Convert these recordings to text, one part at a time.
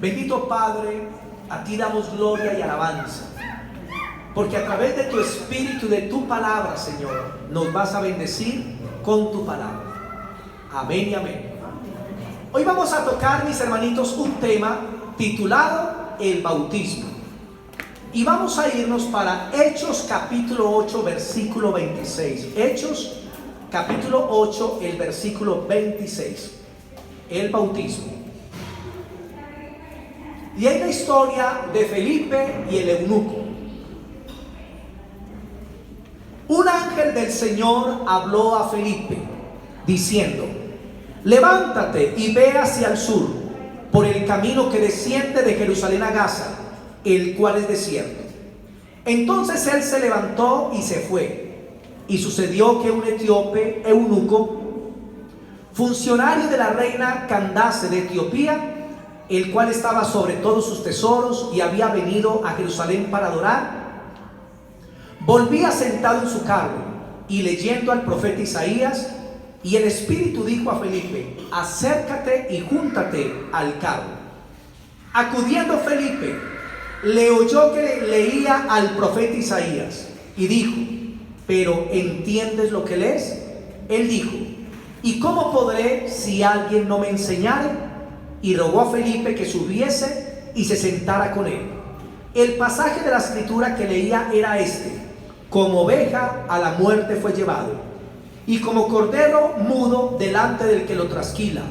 Bendito Padre, a ti damos gloria y alabanza, porque a través de tu Espíritu, de tu palabra, Señor, nos vas a bendecir con tu palabra. Amén y amén. Hoy vamos a tocar, mis hermanitos, un tema titulado el bautismo. Y vamos a irnos para Hechos capítulo 8, versículo 26. Hechos capítulo 8, el versículo 26. El bautismo. Y hay la historia de Felipe y el eunuco. Un ángel del Señor habló a Felipe diciendo: levántate y ve hacia el sur, por el camino que desciende de Jerusalén a Gaza, el cual es desierto. Entonces él se levantó y se fue. Y sucedió que un etíope eunuco, funcionario de la reina Candace de Etiopía, el cual estaba sobre todos sus tesoros y había venido a Jerusalén para adorar, volvía sentado en su carro y leyendo al profeta Isaías, y el Espíritu dijo a Felipe: acércate y júntate al carro. Acudiendo Felipe, le oyó que leía al profeta Isaías y dijo: ¿pero entiendes lo que lees? Él dijo: ¿y cómo podré si alguien no me enseñare? Y rogó a Felipe que subiese y se sentara con él. El pasaje de la escritura que leía era este: como oveja a la muerte fue llevado, y como cordero mudo delante del que lo trasquila,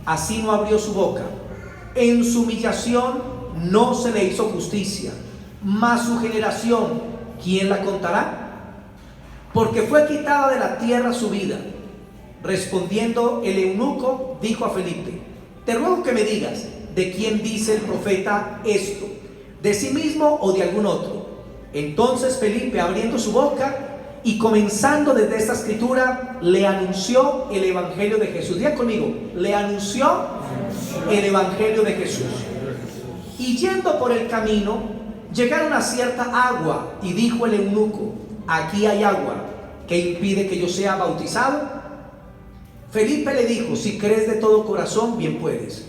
así no abrió su boca. En su humillación no se le hizo justicia, mas su generación, ¿quién la contará? Porque fue quitada de la tierra su vida. Respondiendo el eunuco, dijo a Felipe: te ruego que me digas, ¿de quién dice el profeta esto? ¿De sí mismo o de algún otro? Entonces Felipe, abriendo su boca y comenzando desde esta escritura, le anunció el evangelio de Jesús. Diga conmigo: le anunció el evangelio de Jesús. Y yendo por el camino, llegaron a cierta agua, y dijo el eunuco: aquí hay agua, ¿qué impide que yo sea bautizado? Felipe le dijo: si crees de todo corazón, bien puedes.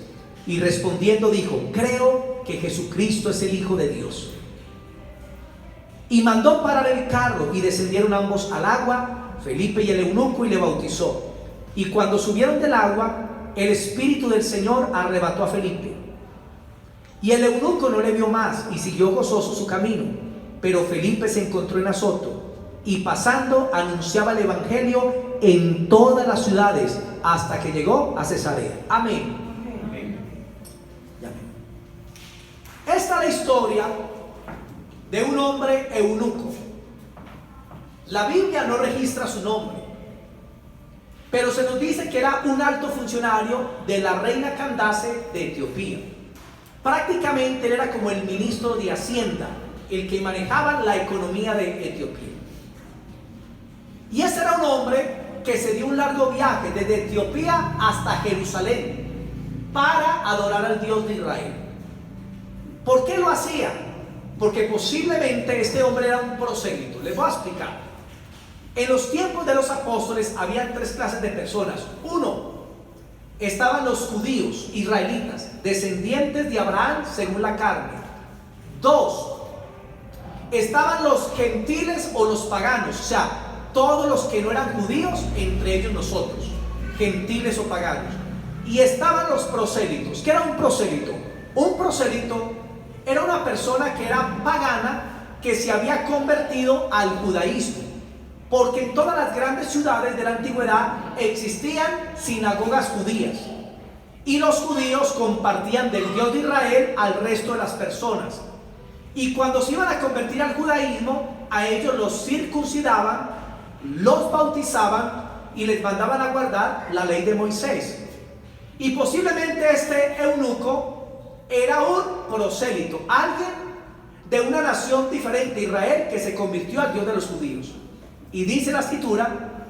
Y respondiendo dijo: creo que Jesucristo es el Hijo de Dios. Y mandó parar el carro, y descendieron ambos al agua, Felipe y el eunuco, y le bautizó. Y cuando subieron del agua, el Espíritu del Señor arrebató a Felipe. Y el eunuco no le vio más, y siguió gozoso su camino. Pero Felipe se encontró en Azoto, y pasando anunciaba el evangelio en todas las ciudades hasta que llegó a Cesarea. Amén. Amén. Esta es la historia de un hombre eunuco. La Biblia no registra su nombre, pero se nos dice que era un alto funcionario de la reina Candace de Etiopía. Prácticamente él era como el ministro de Hacienda, el que manejaba la economía de Etiopía. Y ese era un hombre que se dio un largo viaje desde Etiopía hasta Jerusalén para adorar al Dios de Israel. ¿Por qué lo hacía? Porque posiblemente este hombre era un prosélito. Les voy a explicar. En los tiempos de los apóstoles había tres clases de personas. Uno, estaban los judíos israelitas, descendientes de Abraham según la carne. Dos, estaban los gentiles o los paganos, o sea, todos los que no eran judíos, entre ellos nosotros, gentiles o paganos. Y estaban los prosélitos. ¿Qué era un prosélito? Un prosélito era una persona que era pagana, que se había convertido al judaísmo, porque en todas las grandes ciudades de la antigüedad existían sinagogas judías, y los judíos compartían del Dios de Israel al resto de las personas. Y cuando se iban a convertir al judaísmo, a ellos los circuncidaban, los bautizaban y les mandaban a guardar la ley de Moisés. Y posiblemente este eunuco era un prosélito, alguien de una nación diferente a Israel, que se convirtió al Dios de los judíos. Y dice la escritura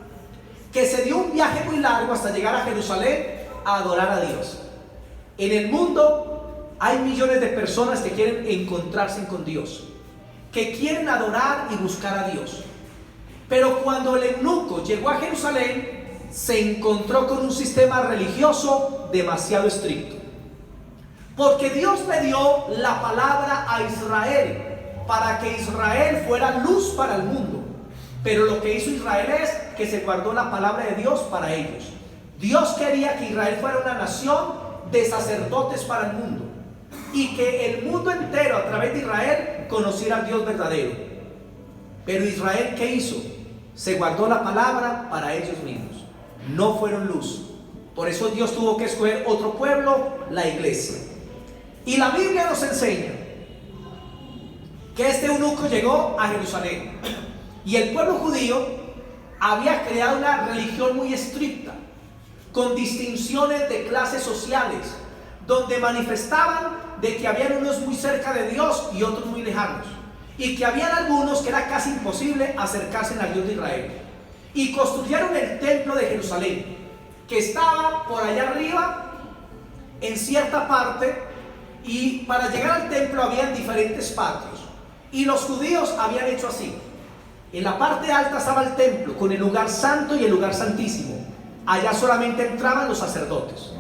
que se dio un viaje muy largo hasta llegar a Jerusalén a adorar a Dios. En el mundo hay millones de personas que quieren encontrarse con Dios, que quieren adorar y buscar a Dios. Pero cuando el eunuco llegó a Jerusalén, se encontró con un sistema religioso demasiado estricto. Porque Dios le dio la palabra a Israel para que Israel fuera luz para el mundo. Pero lo que hizo Israel es que se guardó la palabra de Dios para ellos. Dios quería que Israel fuera una nación de sacerdotes para el mundo, y que el mundo entero a través de Israel conociera al Dios verdadero. Pero Israel, ¿qué hizo? Se guardó la palabra para ellos mismos. No fueron luz. Por eso Dios tuvo que escoger otro pueblo, la iglesia. Y la Biblia nos enseña que este eunuco llegó a Jerusalén, y el pueblo judío había creado una religión muy estricta, con distinciones de clases sociales, donde manifestaban de que habían unos muy cerca de Dios y otros muy lejanos, y que habían algunos que era casi imposible acercarse al Dios de Israel. Y construyeron el templo de Jerusalén, que estaba por allá arriba en cierta parte, y para llegar al templo habían diferentes patios, y los judíos habían hecho así: en la parte alta estaba el templo con el lugar santo y el lugar santísimo. Allá solamente entraban los sacerdotes.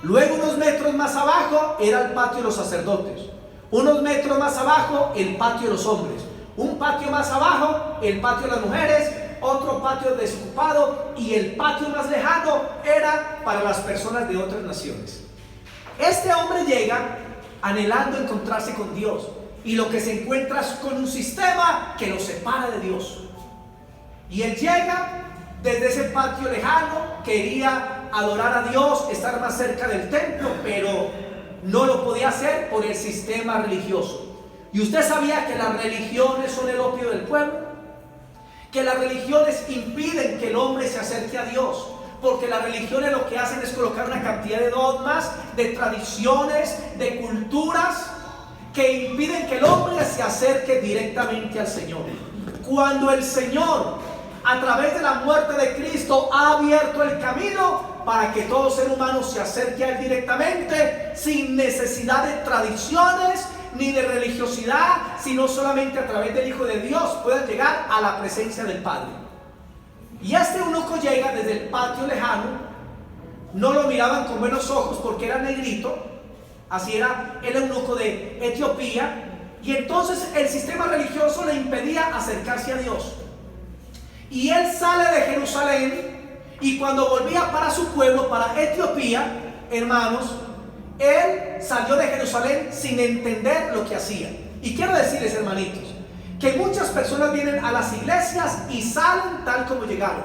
Luego, unos metros más abajo era el patio de los sacerdotes. Unos metros más abajo el patio de los hombres. Un patio más abajo el patio de las mujeres. Otro patio desocupado, y el patio más lejano era para las personas de otras naciones. Este hombre llega anhelando encontrarse con Dios, y lo que se encuentra es con un sistema que lo separa de Dios. Y él llega desde ese patio lejano, quería adorar a Dios, estar más cerca del templo, pero no lo podía hacer por el sistema religioso. ¿Y usted sabía que las religiones son el opio del pueblo? Que las religiones impiden que el hombre se acerque a Dios, porque las religiones lo que hacen es colocar una cantidad de dogmas, de tradiciones, de culturas, que impiden que el hombre se acerque directamente al Señor. Cuando el Señor, a través de la muerte de Cristo, ha abierto el camino para que todo ser humano se acerque a Él directamente, sin necesidad de tradiciones ni de religiosidad, sino solamente a través del Hijo de Dios puedan llegar a la presencia del Padre. Y este eunuco llega desde el patio lejano. No lo miraban con buenos ojos porque era negrito. Así era el eunuco de Etiopía. Y entonces el sistema religioso le impedía acercarse a Dios. Y él sale de Jerusalén, y cuando volvía para su pueblo, para Etiopía, hermanos, él salió de Jerusalén sin entender lo que hacía. Y quiero decirles, hermanitos, que muchas personas vienen a las iglesias y salen tal como llegaron.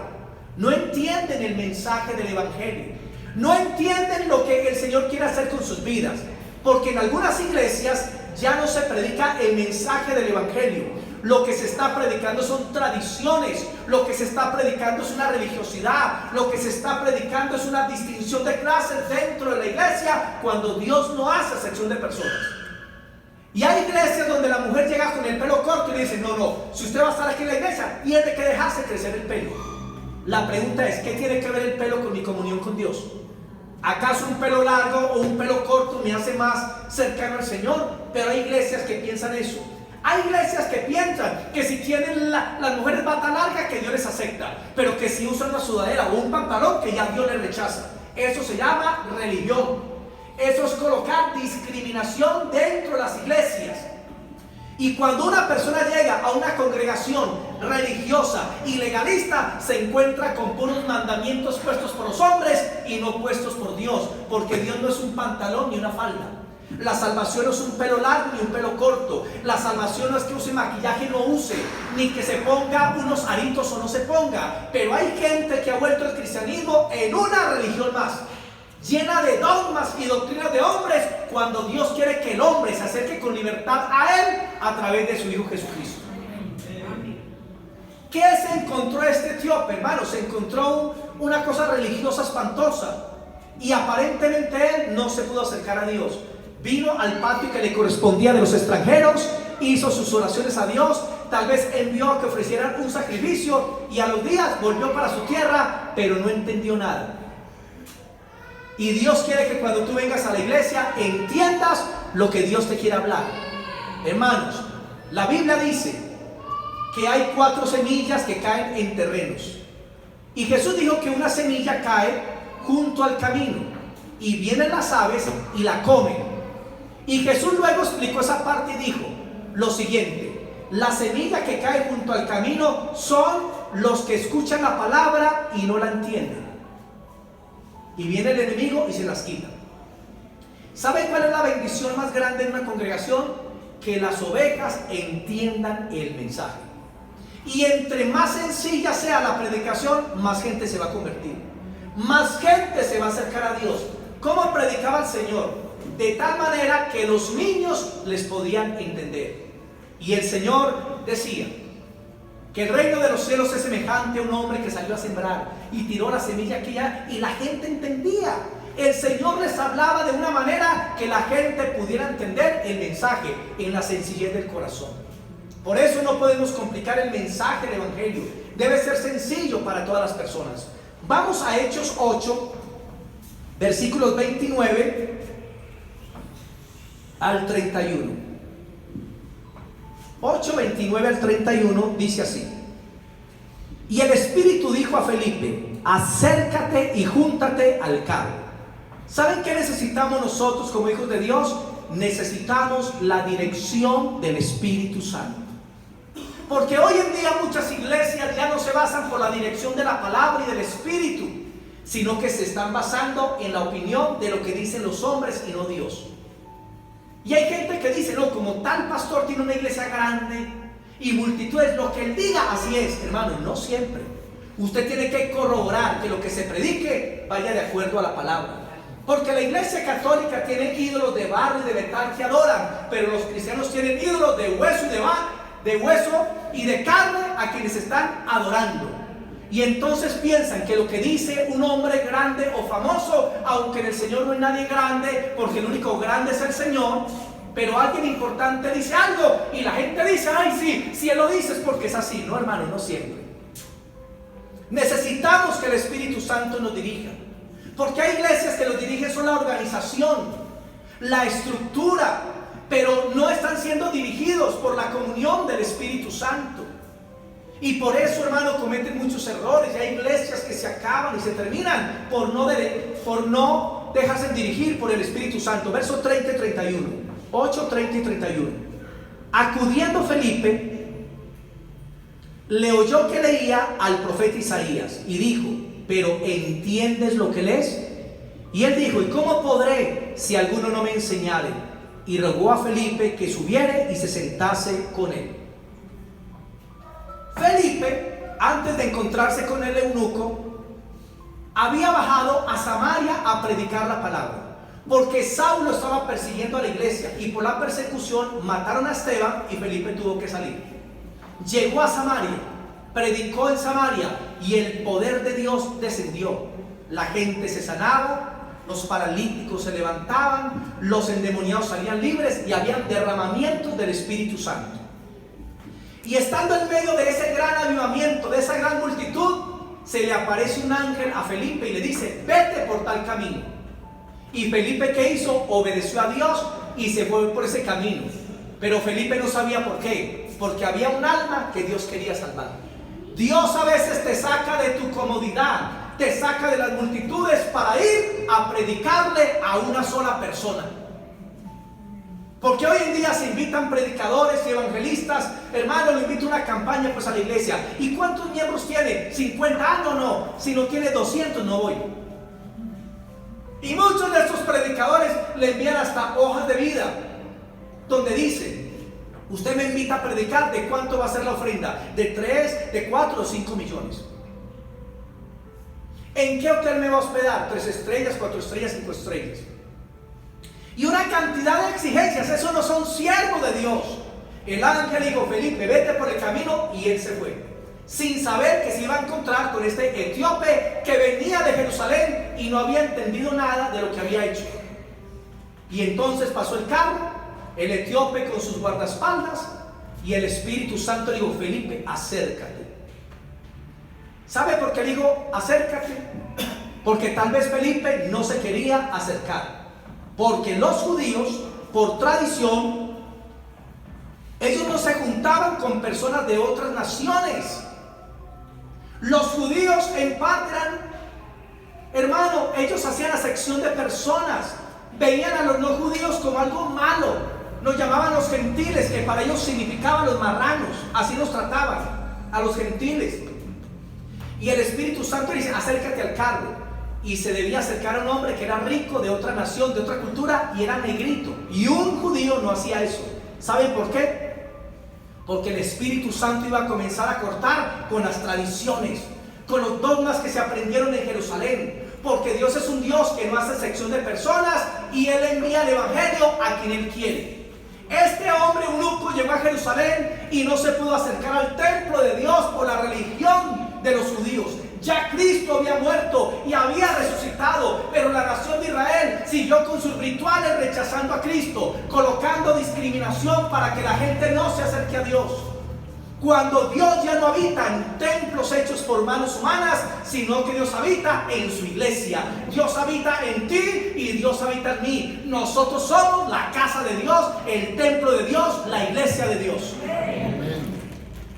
No entienden el mensaje del evangelio. No entienden lo que el Señor quiere hacer con sus vidas. Porque en algunas iglesias ya no se predica el mensaje del evangelio. Lo que se está predicando son tradiciones. Lo que se está predicando es una religiosidad. Lo que se está predicando es una distinción de clases dentro de la iglesia, cuando Dios no hace acepción de personas. Y hay iglesias donde la mujer llega con el pelo corto y le dice: no, si usted va a estar aquí en la iglesia, tiene que dejarse crecer el pelo. La pregunta es: ¿qué tiene que ver el pelo con mi comunión con Dios? ¿Acaso un pelo largo o un pelo corto me hace más cercano al Señor? Pero hay iglesias que piensan eso. Hay iglesias que piensan que si tienen las mujeres bata larga, que Dios les acepta, pero que si usan una sudadera o un pantalón, que ya Dios les rechaza. Eso se llama religión. Eso es colocar discriminación dentro de las iglesias. Y cuando una persona llega a una congregación religiosa y legalista, se encuentra con puros mandamientos puestos por los hombres y no puestos por Dios, porque Dios no es un pantalón ni una falda. La salvación no es un pelo largo ni un pelo corto. La salvación no es que use maquillaje o no use, ni que se ponga unos aritos o no se ponga. Pero hay gente que ha vuelto el cristianismo en una religión más, llena de dogmas y doctrinas de hombres, cuando Dios quiere que el hombre se acerque con libertad a Él a través de su Hijo Jesucristo. ¿Qué se encontró este etíope, hermano? Se encontró una cosa religiosa espantosa, y aparentemente él no se pudo acercar a Dios. Vino al patio que le correspondía de los extranjeros, hizo sus oraciones a Dios, tal vez envió a que ofrecieran un sacrificio, y a los días volvió para su tierra, pero no entendió nada. Y Dios quiere que cuando tú vengas a la iglesia entiendas lo que Dios te quiere hablar. Hermanos, la Biblia dice que hay 4 semillas que caen en terrenos. Y Jesús dijo que una semilla cae junto al camino, y vienen las aves y la comen. Y Jesús luego explicó esa parte y dijo lo siguiente: la semilla que cae junto al camino son los que escuchan la palabra y no la entienden. Y viene el enemigo y se las quita. ¿Saben cuál es la bendición más grande en una congregación? Que las ovejas entiendan el mensaje. Y entre más sencilla sea la predicación, más gente se va a convertir, más gente se va a acercar a Dios. ¿Cómo predicaba el Señor? De tal manera que los niños les podían entender. Y el Señor decía que el reino de los cielos es semejante a un hombre que salió a sembrar y tiró la semilla aquella, y la gente entendía. El Señor les hablaba de una manera que la gente pudiera entender el mensaje en la sencillez del corazón. Por eso no podemos complicar el mensaje del Evangelio. Debe ser sencillo para todas las personas. Vamos a Hechos 8, versículos 29 al 31. 8, 29 al 31 dice así: y el Espíritu dijo a Felipe: acércate y júntate al carro. ¿Saben qué necesitamos nosotros como hijos de Dios? Necesitamos la dirección del Espíritu Santo. Porque hoy en día muchas iglesias ya no se basan por la dirección de la palabra y del Espíritu, sino que se están basando en la opinión de lo que dicen los hombres y no Dios. Y hay gente que dice: no, como tal pastor tiene una iglesia grande y multitudes, lo que él diga así es. Hermano, no siempre. Usted tiene que corroborar que lo que se predique vaya de acuerdo a la palabra. Porque la iglesia católica tiene ídolos de barro y de metal que adoran, pero los cristianos tienen ídolos de hueso y de carne a quienes están adorando. Y entonces piensan que lo que dice un hombre grande o famoso, aunque en el Señor no hay nadie grande, porque el único grande es el Señor, pero alguien importante dice algo y la gente dice: ay, sí, si él lo dice es porque es así. No, hermano, no siempre. Necesitamos que el Espíritu Santo nos dirija, porque hay iglesias que los dirigen son la organización, la estructura, pero no están siendo dirigidos por la comunión del Espíritu Santo. Y por eso, hermano, cometen muchos errores. Y hay iglesias que se acaban y se terminan por no dejarse dirigir por el Espíritu Santo. Verso 30 y 31. 8, 30 y 31. Acudiendo Felipe, le oyó que leía al profeta Isaías y dijo: ¿pero entiendes lo que lees? Y él dijo: ¿y cómo podré si alguno no me enseñare? Y rogó a Felipe que subiere y se sentase con él. Felipe, antes de encontrarse con el eunuco, había bajado a Samaria a predicar la palabra, porque Saulo estaba persiguiendo a la iglesia y por la persecución mataron a Esteban y Felipe tuvo que salir. Llegó a Samaria, predicó en Samaria y el poder de Dios descendió. La gente se sanaba, los paralíticos se levantaban, los endemoniados salían libres y había derramamientos del Espíritu Santo. Y estando en medio de ese gran avivamiento, de esa gran multitud, se le aparece un ángel a Felipe y le dice: vete por tal camino. Y Felipe, ¿qué hizo? Obedeció a Dios y se fue por ese camino. Pero Felipe no sabía por qué, porque había un alma que Dios quería salvar. Dios a veces te saca de tu comodidad, te saca de las multitudes para ir a predicarle a una sola persona. Porque hoy en día se invitan predicadores y evangelistas. Hermano, le invito a una campaña pues a la iglesia. ¿Y cuántos miembros tiene? 50. Ah, no. Si no tiene 200, no voy. Y muchos de estos predicadores le envían hasta hojas de vida, donde dice: usted me invita a predicar, ¿de cuánto va a ser la ofrenda? ¿De 3, de 4 o 5 millones? ¿En qué hotel me va a hospedar? 3 estrellas, 4 estrellas, 5 estrellas. Y una cantidad de exigencias. Eso no son siervos de Dios. El ángel dijo: Felipe, vete por el camino, y él se fue, sin saber que se iba a encontrar con este etíope que venía de Jerusalén y no había entendido nada de lo que había hecho. Y entonces pasó el carro, el etíope con sus guardaespaldas, y el Espíritu Santo le dijo: Felipe, acércate. ¿Sabe por qué dijo acércate? Porque tal vez Felipe no se quería acercar. Porque los judíos, por tradición, ellos no se juntaban con personas de otras naciones. Los judíos en parte eran, hermano, ellos hacían acepción de personas. veían a los no judíos como algo malo. Nos llamaban los gentiles, que para ellos significaban los marranos. Así nos trataban a los gentiles. Y el Espíritu Santo dice: acércate al carro. Y se debía acercar a un hombre que era rico, de otra nación, de otra cultura, y era negrito. Y un judío no hacía eso. ¿Saben por qué? Porque el Espíritu Santo iba a comenzar a cortar con las tradiciones, con los dogmas que se aprendieron en Jerusalén. Porque Dios es un Dios que no hace excepción de personas, y Él envía el Evangelio a quien Él quiere. Este hombre eunuco llegó a Jerusalén y no se pudo acercar al templo de Dios por la religión de los judíos. Ya Cristo había muerto y había resucitado, pero la nación de Israel siguió con sus rituales rechazando a Cristo, colocando discriminación para que la gente no se acerque a Dios. Cuando Dios ya no habita en templos hechos por manos humanas, sino que Dios habita en su iglesia. Dios habita en ti y Dios habita en mí. Nosotros somos la casa de Dios, el templo de Dios, la iglesia de Dios.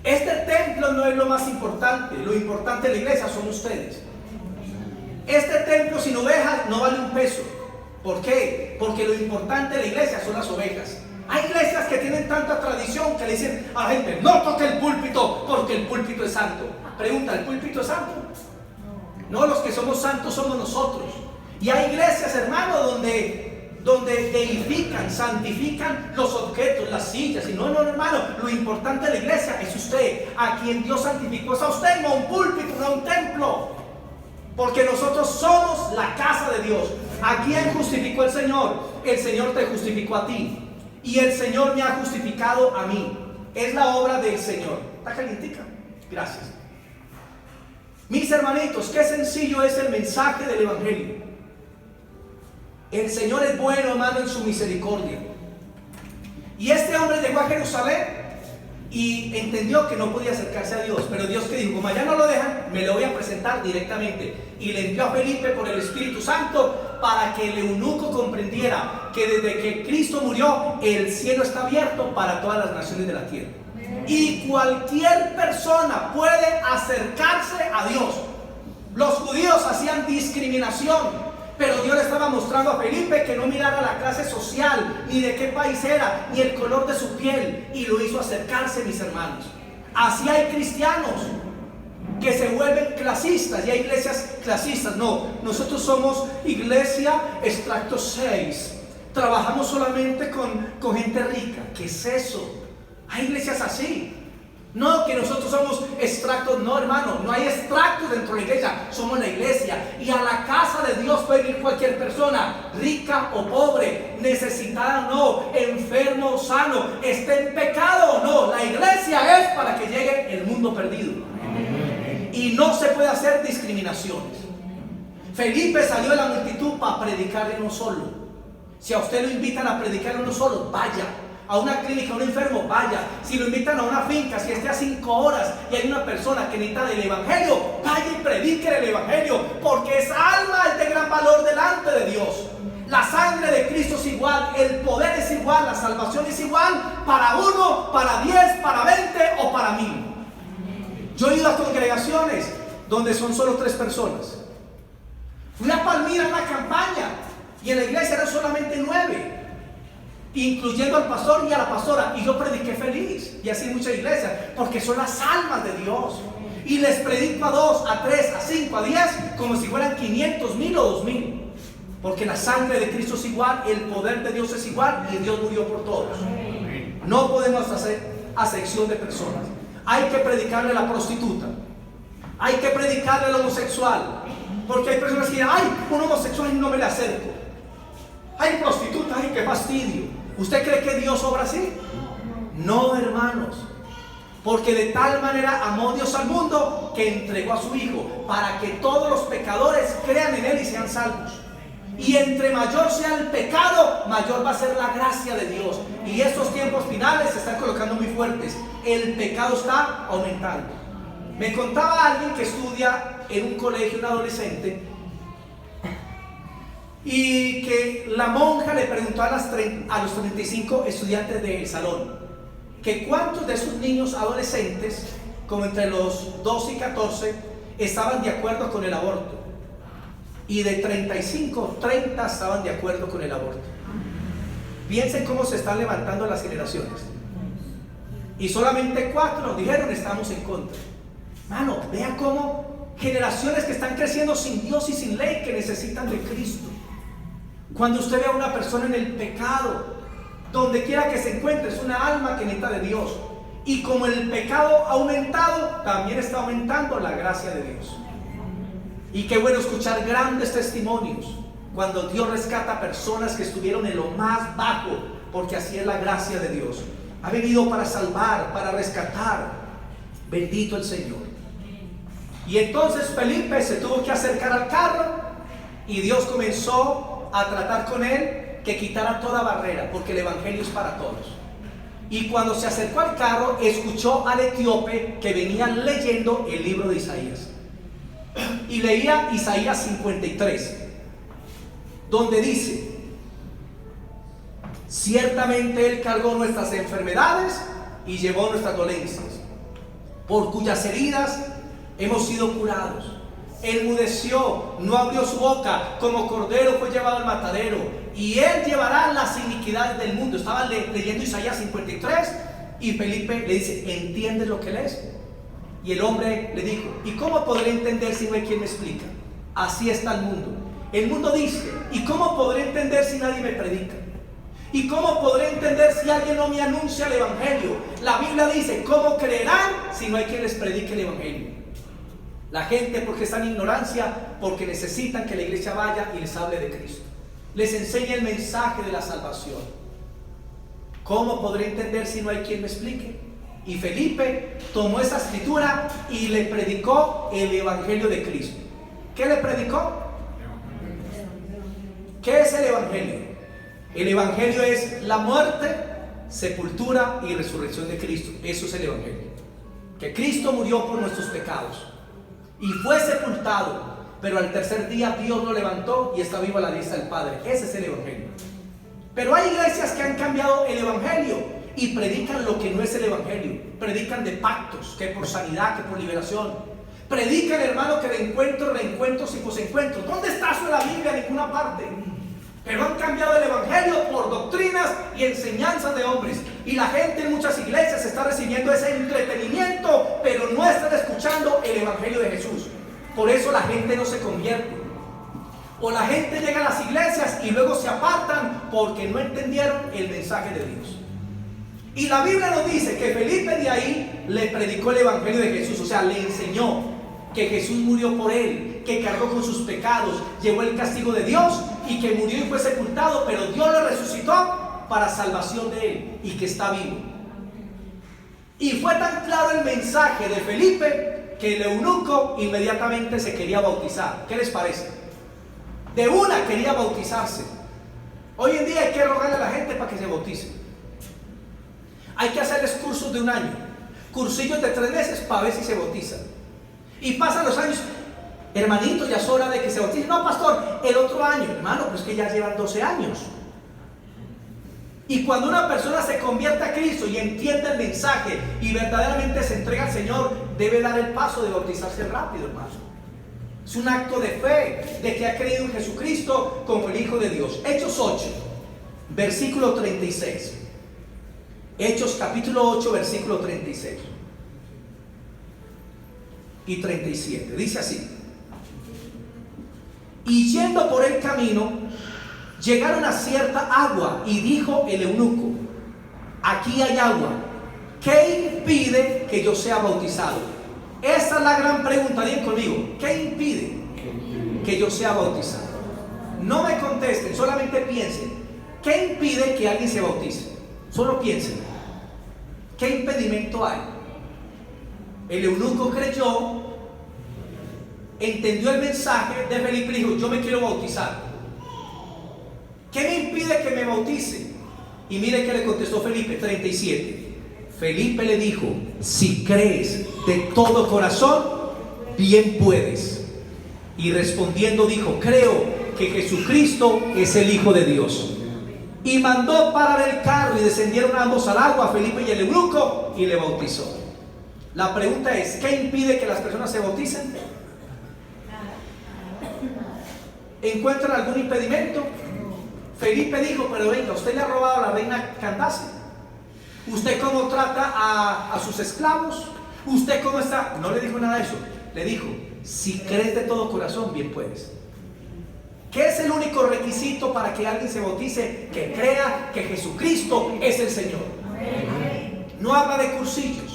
Este templo no es lo más importante. Lo importante de la iglesia son ustedes. Este templo sin ovejas no vale un peso. ¿Por qué? Porque lo importante de la iglesia son las ovejas. Hay iglesias que tienen tanta tradición que le dicen a la gente: no toque el púlpito porque el púlpito es santo. Pregunta: ¿el púlpito es santo? No, los que somos santos somos nosotros. Y hay iglesias, hermano, donde deifican, santifican los objetos, las sillas. Y no, hermano, lo importante de la iglesia es usted. A quien Dios santificó es a usted, no un púlpito, no un templo. Porque nosotros somos la casa de Dios. ¿A quién justificó el Señor? El Señor te justificó a ti. Y el Señor me ha justificado a mí. Es la obra del Señor. ¿Está calientica? Gracias. Mis hermanitos, qué sencillo es el mensaje del Evangelio. El Señor es bueno, hermano, en su misericordia. Y este hombre llegó a Jerusalén y entendió que no podía acercarse a Dios. Pero Dios, que dijo: como allá no lo dejan, me lo voy a presentar directamente. Y le envió a Felipe por el Espíritu Santo para que el eunuco comprendiera que desde que Cristo murió, el cielo está abierto para todas las naciones de la tierra. Y cualquier persona puede acercarse a Dios. Los judíos hacían discriminación, pero Dios le estaba mostrando a Felipe que no mirara la clase social, ni de qué país era, ni el color de su piel, y lo hizo acercarse, mis hermanos. Así hay cristianos que se vuelven clasistas, y hay iglesias clasistas. No, nosotros somos iglesia extracto 6. Trabajamos solamente con gente rica. ¿Qué es eso? Hay iglesias así. No, que nosotros somos extractos. No, hermano, no hay extractos dentro de la iglesia. Somos la iglesia. Y a la casa de Dios puede ir cualquier persona, rica o pobre, necesitada o no, enfermo o sano, esté en pecado o no. La iglesia es para que llegue el mundo perdido. Y no se puede hacer discriminaciones. Felipe salió de la multitud para predicarle uno solo. Si a usted lo invitan a predicarle uno solo, vaya. A una clínica, a un enfermo, vaya. Si lo invitan a una finca, si esté a 5 horas y hay una persona que necesita del Evangelio, vaya y predique el Evangelio, porque esa alma es de gran valor delante de Dios. La sangre de Cristo es igual, el poder es igual, la salvación es igual para uno, para 10, para 20 o para 1000. Yo he ido a congregaciones donde son solo 3 personas. Fui a Palmira a una campaña y en la iglesia eran solamente 9, incluyendo al pastor y a la pastora, y yo prediqué feliz. Y así muchas iglesias, porque son las almas de Dios. Y les predico a 2, a 3, a 5, a 10, como si fueran 500, 1000 o 2000. Porque la sangre de Cristo es igual, el poder de Dios es igual, y Dios murió por todos. No podemos hacer acepción de personas. Hay que predicarle a la prostituta, hay que predicarle al homosexual, porque hay personas que dicen: ay, un homosexual y no me le acerco. Hay prostitutas, ay, qué fastidio. ¿Usted cree que Dios obra así? No, hermanos. Porque de tal manera amó Dios al mundo que entregó a su Hijo, para que todos los pecadores crean en Él y sean salvos. Y entre mayor sea el pecado, mayor va a ser la gracia de Dios. Y estos tiempos finales se están colocando muy fuertes. El pecado está aumentando. Me contaba alguien que estudia en un colegio, un adolescente, y que la monja le preguntó a los 35 estudiantes del salón que cuántos de esos niños adolescentes, como entre los 12 y 14, estaban de acuerdo con el aborto. y de 35, 30 estaban de acuerdo con el aborto. Piensen cómo se están levantando las generaciones. Y solamente 4 dijeron estamos en contra. Mano, vean cómo generaciones que están creciendo sin Dios y sin ley, que necesitan de Cristo. Cuando usted ve a una persona en el pecado, donde quiera que se encuentre, es una alma que necesita de Dios. Y como el pecado ha aumentado, también está aumentando la gracia de Dios. Y qué bueno escuchar grandes testimonios cuando Dios rescata a personas que estuvieron en lo más bajo, porque así es la gracia de Dios. Ha venido para salvar, para rescatar. Bendito el Señor. Y entonces Felipe se tuvo que acercar al carro y Dios comenzó a tratar con él que quitara toda barrera, porque el evangelio es para todos. Y cuando se acercó al carro, escuchó al etíope que venía leyendo el libro de Isaías. Y leía Isaías 53, donde dice: ciertamente Él cargó nuestras enfermedades y llevó nuestras dolencias, por cuyas heridas hemos sido curados. Él enmudeció, no abrió su boca, como cordero fue llevado al matadero, y Él llevará las iniquidades del mundo. Estaba leyendo Isaías 53 y Felipe le dice: ¿entiendes lo que lees? Y el hombre le dijo: ¿y cómo podré entender si no hay quien me explica? Así está el mundo. El mundo dice: ¿y cómo podré entender si nadie me predica? ¿Y cómo podré entender si alguien no me anuncia el evangelio? La Biblia dice: ¿cómo creerán si no hay quien les predique el evangelio? La gente, porque está en ignorancia, porque necesitan que la iglesia vaya y les hable de Cristo, les enseñe el mensaje de la salvación. ¿Cómo podré entender si no hay quien me explique? Y Felipe tomó esa escritura y le predicó el evangelio de Cristo. ¿Qué le predicó? ¿Qué es el evangelio? El evangelio es la muerte, sepultura y resurrección de Cristo. Eso es el evangelio. Que Cristo murió por nuestros pecados y fue sepultado, pero al tercer día Dios lo levantó y está vivo a la diestra del Padre. Ese es el evangelio. Pero hay iglesias que han cambiado el evangelio y predican lo que no es el evangelio. Predican de pactos, que por sanidad, que por liberación. Predican, hermano, que de encuentros, reencuentros y posencuentros. ¿Dónde está eso en la Biblia? En ninguna parte. Pero han cambiado el evangelio por doctrinas y enseñanzas de hombres. Y la gente en muchas iglesias está recibiendo ese entretenimiento, pero no están escuchando el evangelio de Jesús. Por eso la gente no se convierte. O la gente llega a las iglesias y luego se apartan porque no entendieron el mensaje de Dios. Y la Biblia nos dice que Felipe de ahí le predicó el evangelio de Jesús. O sea, le enseñó que Jesús murió por él, que cargó con sus pecados, llevó el castigo de Dios y que murió y fue sepultado, pero Dios lo resucitó para salvación de él y que está vivo. Y fue tan claro el mensaje de Felipe que el eunuco inmediatamente se quería bautizar. ¿Qué les parece? De una quería bautizarse. Hoy en día hay que rogarle a la gente para que se bautice. Hay que hacerles cursos de 1 año, cursillos de 3 meses para ver si se bautizan. Y pasan los años: hermanito, ya es hora de que se bautice. No, pastor, el otro año. Hermano, pues que ya llevan 12 años. Y cuando una persona se convierte a Cristo y entiende el mensaje y verdaderamente se entrega al Señor, debe dar el paso de bautizarse rápido, hermano. Es un acto de fe, de que ha creído en Jesucristo como el Hijo de Dios. Hechos 8, versículo 36. Hechos capítulo 8, versículo 36 y 37. Dice así: y yendo por el camino, llegaron a cierta agua, y dijo el eunuco: aquí hay agua, ¿qué impide que yo sea bautizado? Esa es la gran pregunta. Digan conmigo: ¿qué impide que yo sea bautizado? No me contesten, solamente piensen. ¿Qué impide que alguien se bautice? Solo piensen. ¿Qué impedimento hay? El eunuco creyó, entendió el mensaje de Felipe y dijo: yo me quiero bautizar. ¿Qué me impide que me bautice? Y mire que le contestó Felipe, 37. Felipe le dijo: si crees de todo corazón, bien puedes. Y respondiendo dijo: creo que Jesucristo es el Hijo de Dios. Y mandó parar el carro y descendieron ambos al agua, Felipe y el eunuco, y le bautizó. La pregunta es: ¿qué impide que las personas se bauticen? ¿Encuentran algún impedimento? Felipe dijo, pero venga, usted le ha robado a la reina Candace. ¿Usted cómo trata a sus esclavos? ¿Usted cómo está? No le dijo nada de eso. Le dijo, si crees de todo corazón, bien puedes. ¿Qué es el único requisito para que alguien se bautice? Que crea que Jesucristo es el Señor. No habla de cursillos.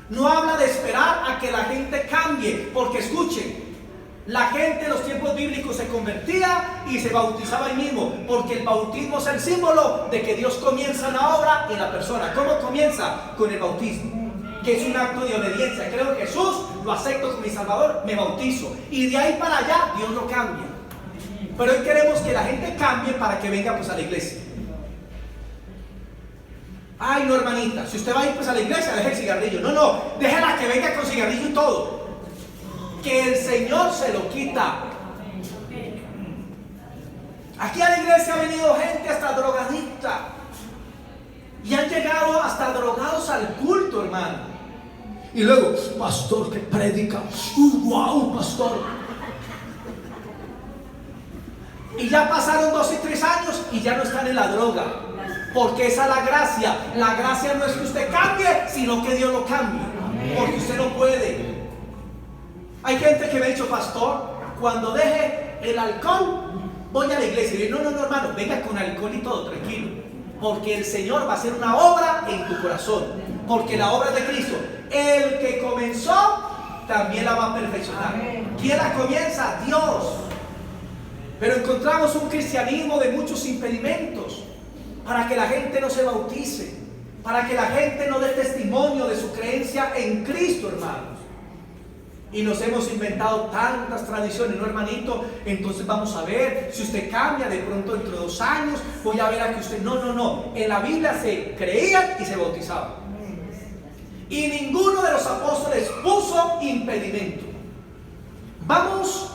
No habla de esperar a que la gente cambie. Porque escuchen, la gente en los tiempos bíblicos se convertía y se bautizaba ahí mismo, porque el bautismo es el símbolo de que Dios comienza la obra en la persona. ¿Cómo comienza? Con el bautismo, que es un acto de obediencia. Creo en Jesús, lo acepto como mi Salvador, me bautizo, y de ahí para allá Dios lo cambia. Pero hoy queremos que la gente cambie para que venga pues a la iglesia. Ay, no, hermanita, si usted va a ir pues a la iglesia, deje el cigarrillo. No, déjela que venga con cigarrillo y todo, que el Señor se lo quita. Aquí a la iglesia ha venido gente hasta drogadicta, y han llegado hasta drogados al culto, hermano. Y luego, pastor, que predica, wow, pastor. Y ya pasaron 2 y 3 años y ya no están en la droga, porque esa es la gracia. La gracia no es que usted cambie, sino que Dios lo cambie, porque usted no puede. Hay gente que me ha dicho, pastor, cuando deje el alcohol voy a la iglesia. Y yo, no, hermano, venga con alcohol y todo, tranquilo, porque el Señor va a hacer una obra en tu corazón, porque la obra es de Cristo. El que comenzó también la va a perfeccionar. ¿Quién la comienza? Dios. Pero encontramos un cristianismo de muchos impedimentos para que la gente no se bautice, para que la gente no dé testimonio de su creencia en Cristo, hermanos. Y nos hemos inventado tantas tradiciones, ¿no, hermanito? Entonces vamos a ver, si usted cambia de pronto dentro de 2 años, voy a ver a que usted... No. En la Biblia se creían y se bautizaban. Y ninguno de los apóstoles puso impedimento. Vamos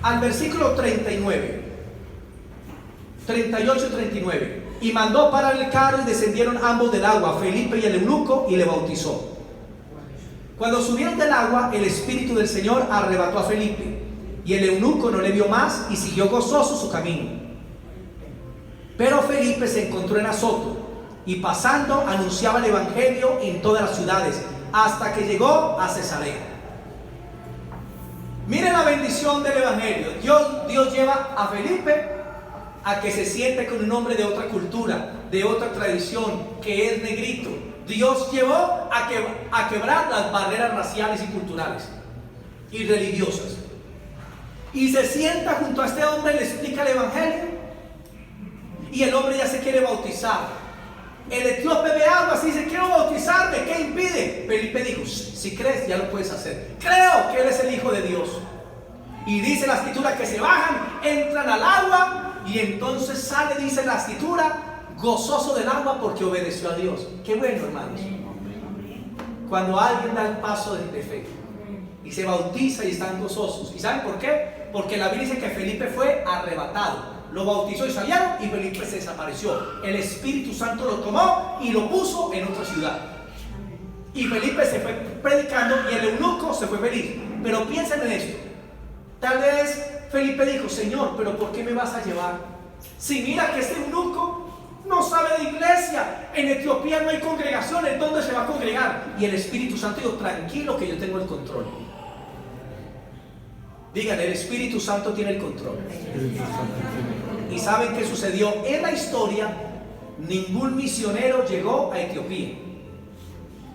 al versículo 39, 38 y 39. Y mandó parar el carro y descendieron ambos del agua, Felipe y el eunuco, y le bautizó. Cuando subieron del agua, el Espíritu del Señor arrebató a Felipe, y el eunuco no le vio más y siguió gozoso su camino. Pero Felipe se encontró en Azoto, y pasando anunciaba el evangelio en todas las ciudades, hasta que llegó a Cesarea. Miren la bendición del evangelio. Dios lleva a Felipe a que se siente con un hombre de otra cultura, de otra tradición, que es negrito. Dios llevó a quebrar las barreras raciales y culturales y religiosas. Y se sienta junto a este hombre, le explica el evangelio, y el hombre ya se quiere bautizar. El etíope ve agua y dice, quiero bautizarme, ¿qué impide? Felipe dijo, si crees ya lo puedes hacer. Creo que él es el Hijo de Dios. Y dice la escritura que se bajan, entran al agua, y entonces sale, dice la escritura, gozoso del agua porque obedeció a Dios. Qué bueno, hermanos, cuando alguien da el paso de fe y se bautiza y están gozosos. ¿Y saben por qué? Porque la Biblia dice que Felipe fue arrebatado. Lo bautizó y salieron, y Felipe se desapareció. El Espíritu Santo lo tomó y lo puso en otra ciudad. Y Felipe se fue predicando, y el eunuco se fue feliz. Pero piensen en esto. Tal vez Felipe dijo, Señor, pero ¿por qué me vas a llevar? Si mira que este eunuco no sabe de iglesia. En Etiopía no hay congregaciones. ¿Dónde se va a congregar? Y el Espíritu Santo dijo, tranquilo que yo tengo el control. Digan, el Espíritu Santo tiene el control. ¿Y saben qué sucedió? En la historia, ningún misionero llegó a Etiopía,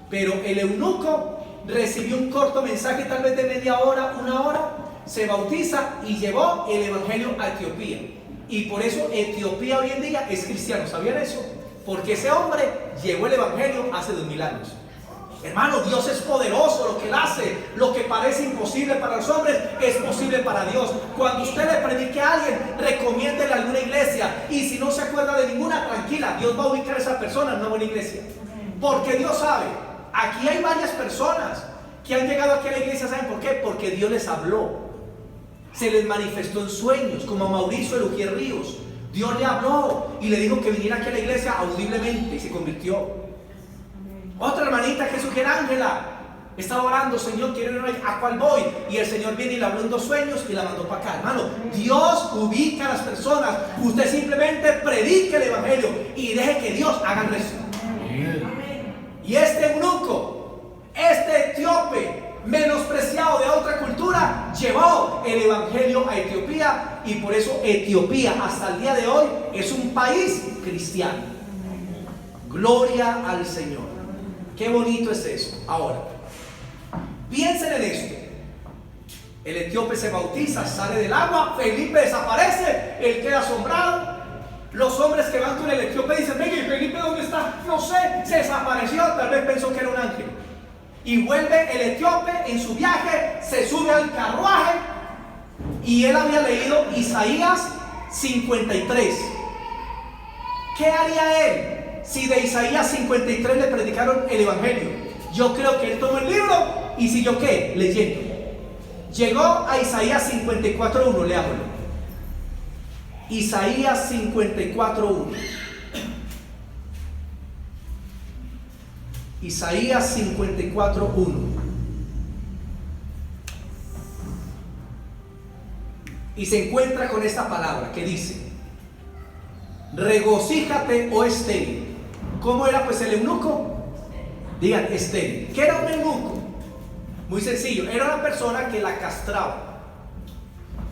pero el eunuco recibió un corto mensaje, tal vez de media hora, 1 hora, se bautiza y llevó el evangelio a Etiopía. Y por eso Etiopía hoy en día es cristiano. ¿Sabían eso? Porque ese hombre llevó el evangelio hace 2000 años. Hermano, Dios es poderoso. Lo que Él hace, lo que parece imposible para los hombres, es posible para Dios. Cuando usted le predique a alguien, recomiéndele a alguna iglesia. Y si no se acuerda de ninguna, tranquila, Dios va a ubicar a esa persona en una buena iglesia. Porque Dios sabe. Aquí hay varias personas que han llegado aquí a la iglesia. ¿Saben por qué? Porque Dios les habló. Se les manifestó en sueños, como a Mauricio Elugier Ríos. Dios le habló y le dijo que viniera aquí a la iglesia audiblemente, y se convirtió. Otra hermanita que sugiere, Ángela, Estaba orando, Señor, quiero ir a cuál voy. Y el Señor viene y le habló en 2 sueños y la mandó para acá. Hermano, Dios ubica a las personas. Usted simplemente predique el evangelio y deje que Dios haga el resto. Y este eunuco, este etíope, menospreciado de otra cultura, llevó el evangelio a Etiopía. Y por eso Etiopía hasta el día de hoy es un país cristiano. Gloria al Señor. Qué bonito es eso. Ahora, piensen en esto. El etíope se bautiza, sale del agua, Felipe desaparece, él queda asombrado. Los hombres que van con el etíope dicen: venga, ¿y Felipe dónde está? No sé, se desapareció, tal vez pensó que era un ángel. Y vuelve el etíope en su viaje, se sube al carruaje y él había leído Isaías 53. ¿Qué haría él si de Isaías 53 le predicaron el evangelio? Yo creo que él tomó el libro y siguió ¿qué? Leyendo. Llegó a Isaías 54:1, leámoslo. Isaías 54:1. Isaías 54:1. Y se encuentra con esta palabra que dice: regocíjate, oh estéril. ¿Cómo era pues el eunuco? Digan, estéril. ¿Qué era un eunuco? Muy sencillo, era una persona que la castraba.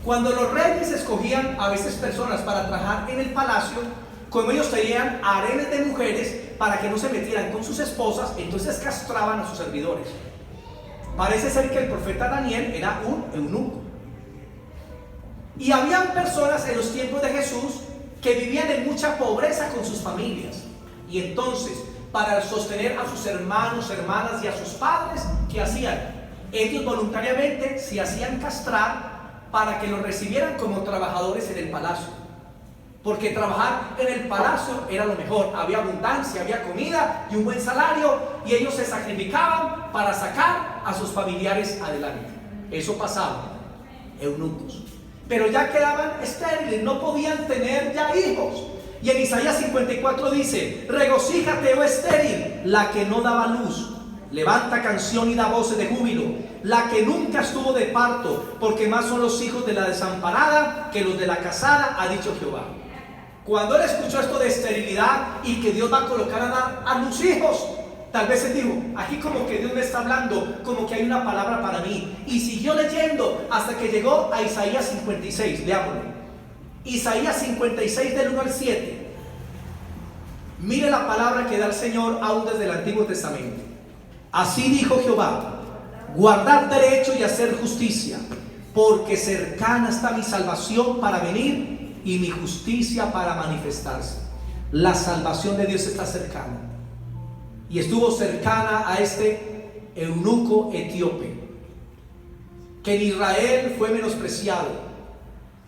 Cuando los reyes escogían a veces personas para trabajar en el palacio, como ellos tenían harenes de mujeres para que no se metieran con sus esposas, entonces castraban a sus servidores. Parece ser que el profeta Daniel era un eunuco. Y habían personas en los tiempos de Jesús que vivían en mucha pobreza con sus familias. Y entonces, para sostener a sus hermanos, hermanas y a sus padres, ¿qué hacían? Ellos voluntariamente se hacían castrar para que los recibieran como trabajadores en el palacio. Porque trabajar en el palacio era lo mejor. Había abundancia, había comida y un buen salario, y ellos se sacrificaban para sacar a sus familiares adelante. Eso pasaba, eunucos. Pero ya quedaban estériles, no podían tener ya hijos. Y en Isaías 54 dice: regocíjate, oh estéril, la que no daba luz. Levanta canción y da voces de júbilo, la que nunca estuvo de parto, porque más son los hijos de la desamparada que los de la casada, ha dicho Jehová. Cuando él escuchó esto de esterilidad y que Dios va a colocar a dar a luz hijos, tal vez él dijo: aquí como que Dios me está hablando, como que hay una palabra para mí. Y siguió leyendo hasta que llegó a Isaías 56, leámoslo. Isaías 56 del 1 al 7. Mire la palabra que da el Señor aún desde el Antiguo Testamento. Así dijo Jehová: guardar derecho y hacer justicia, porque cercana está mi salvación para venir y mi justicia para manifestarse. La salvación de Dios está cercana. Y estuvo cercana a este eunuco etíope, que en Israel fue menospreciado,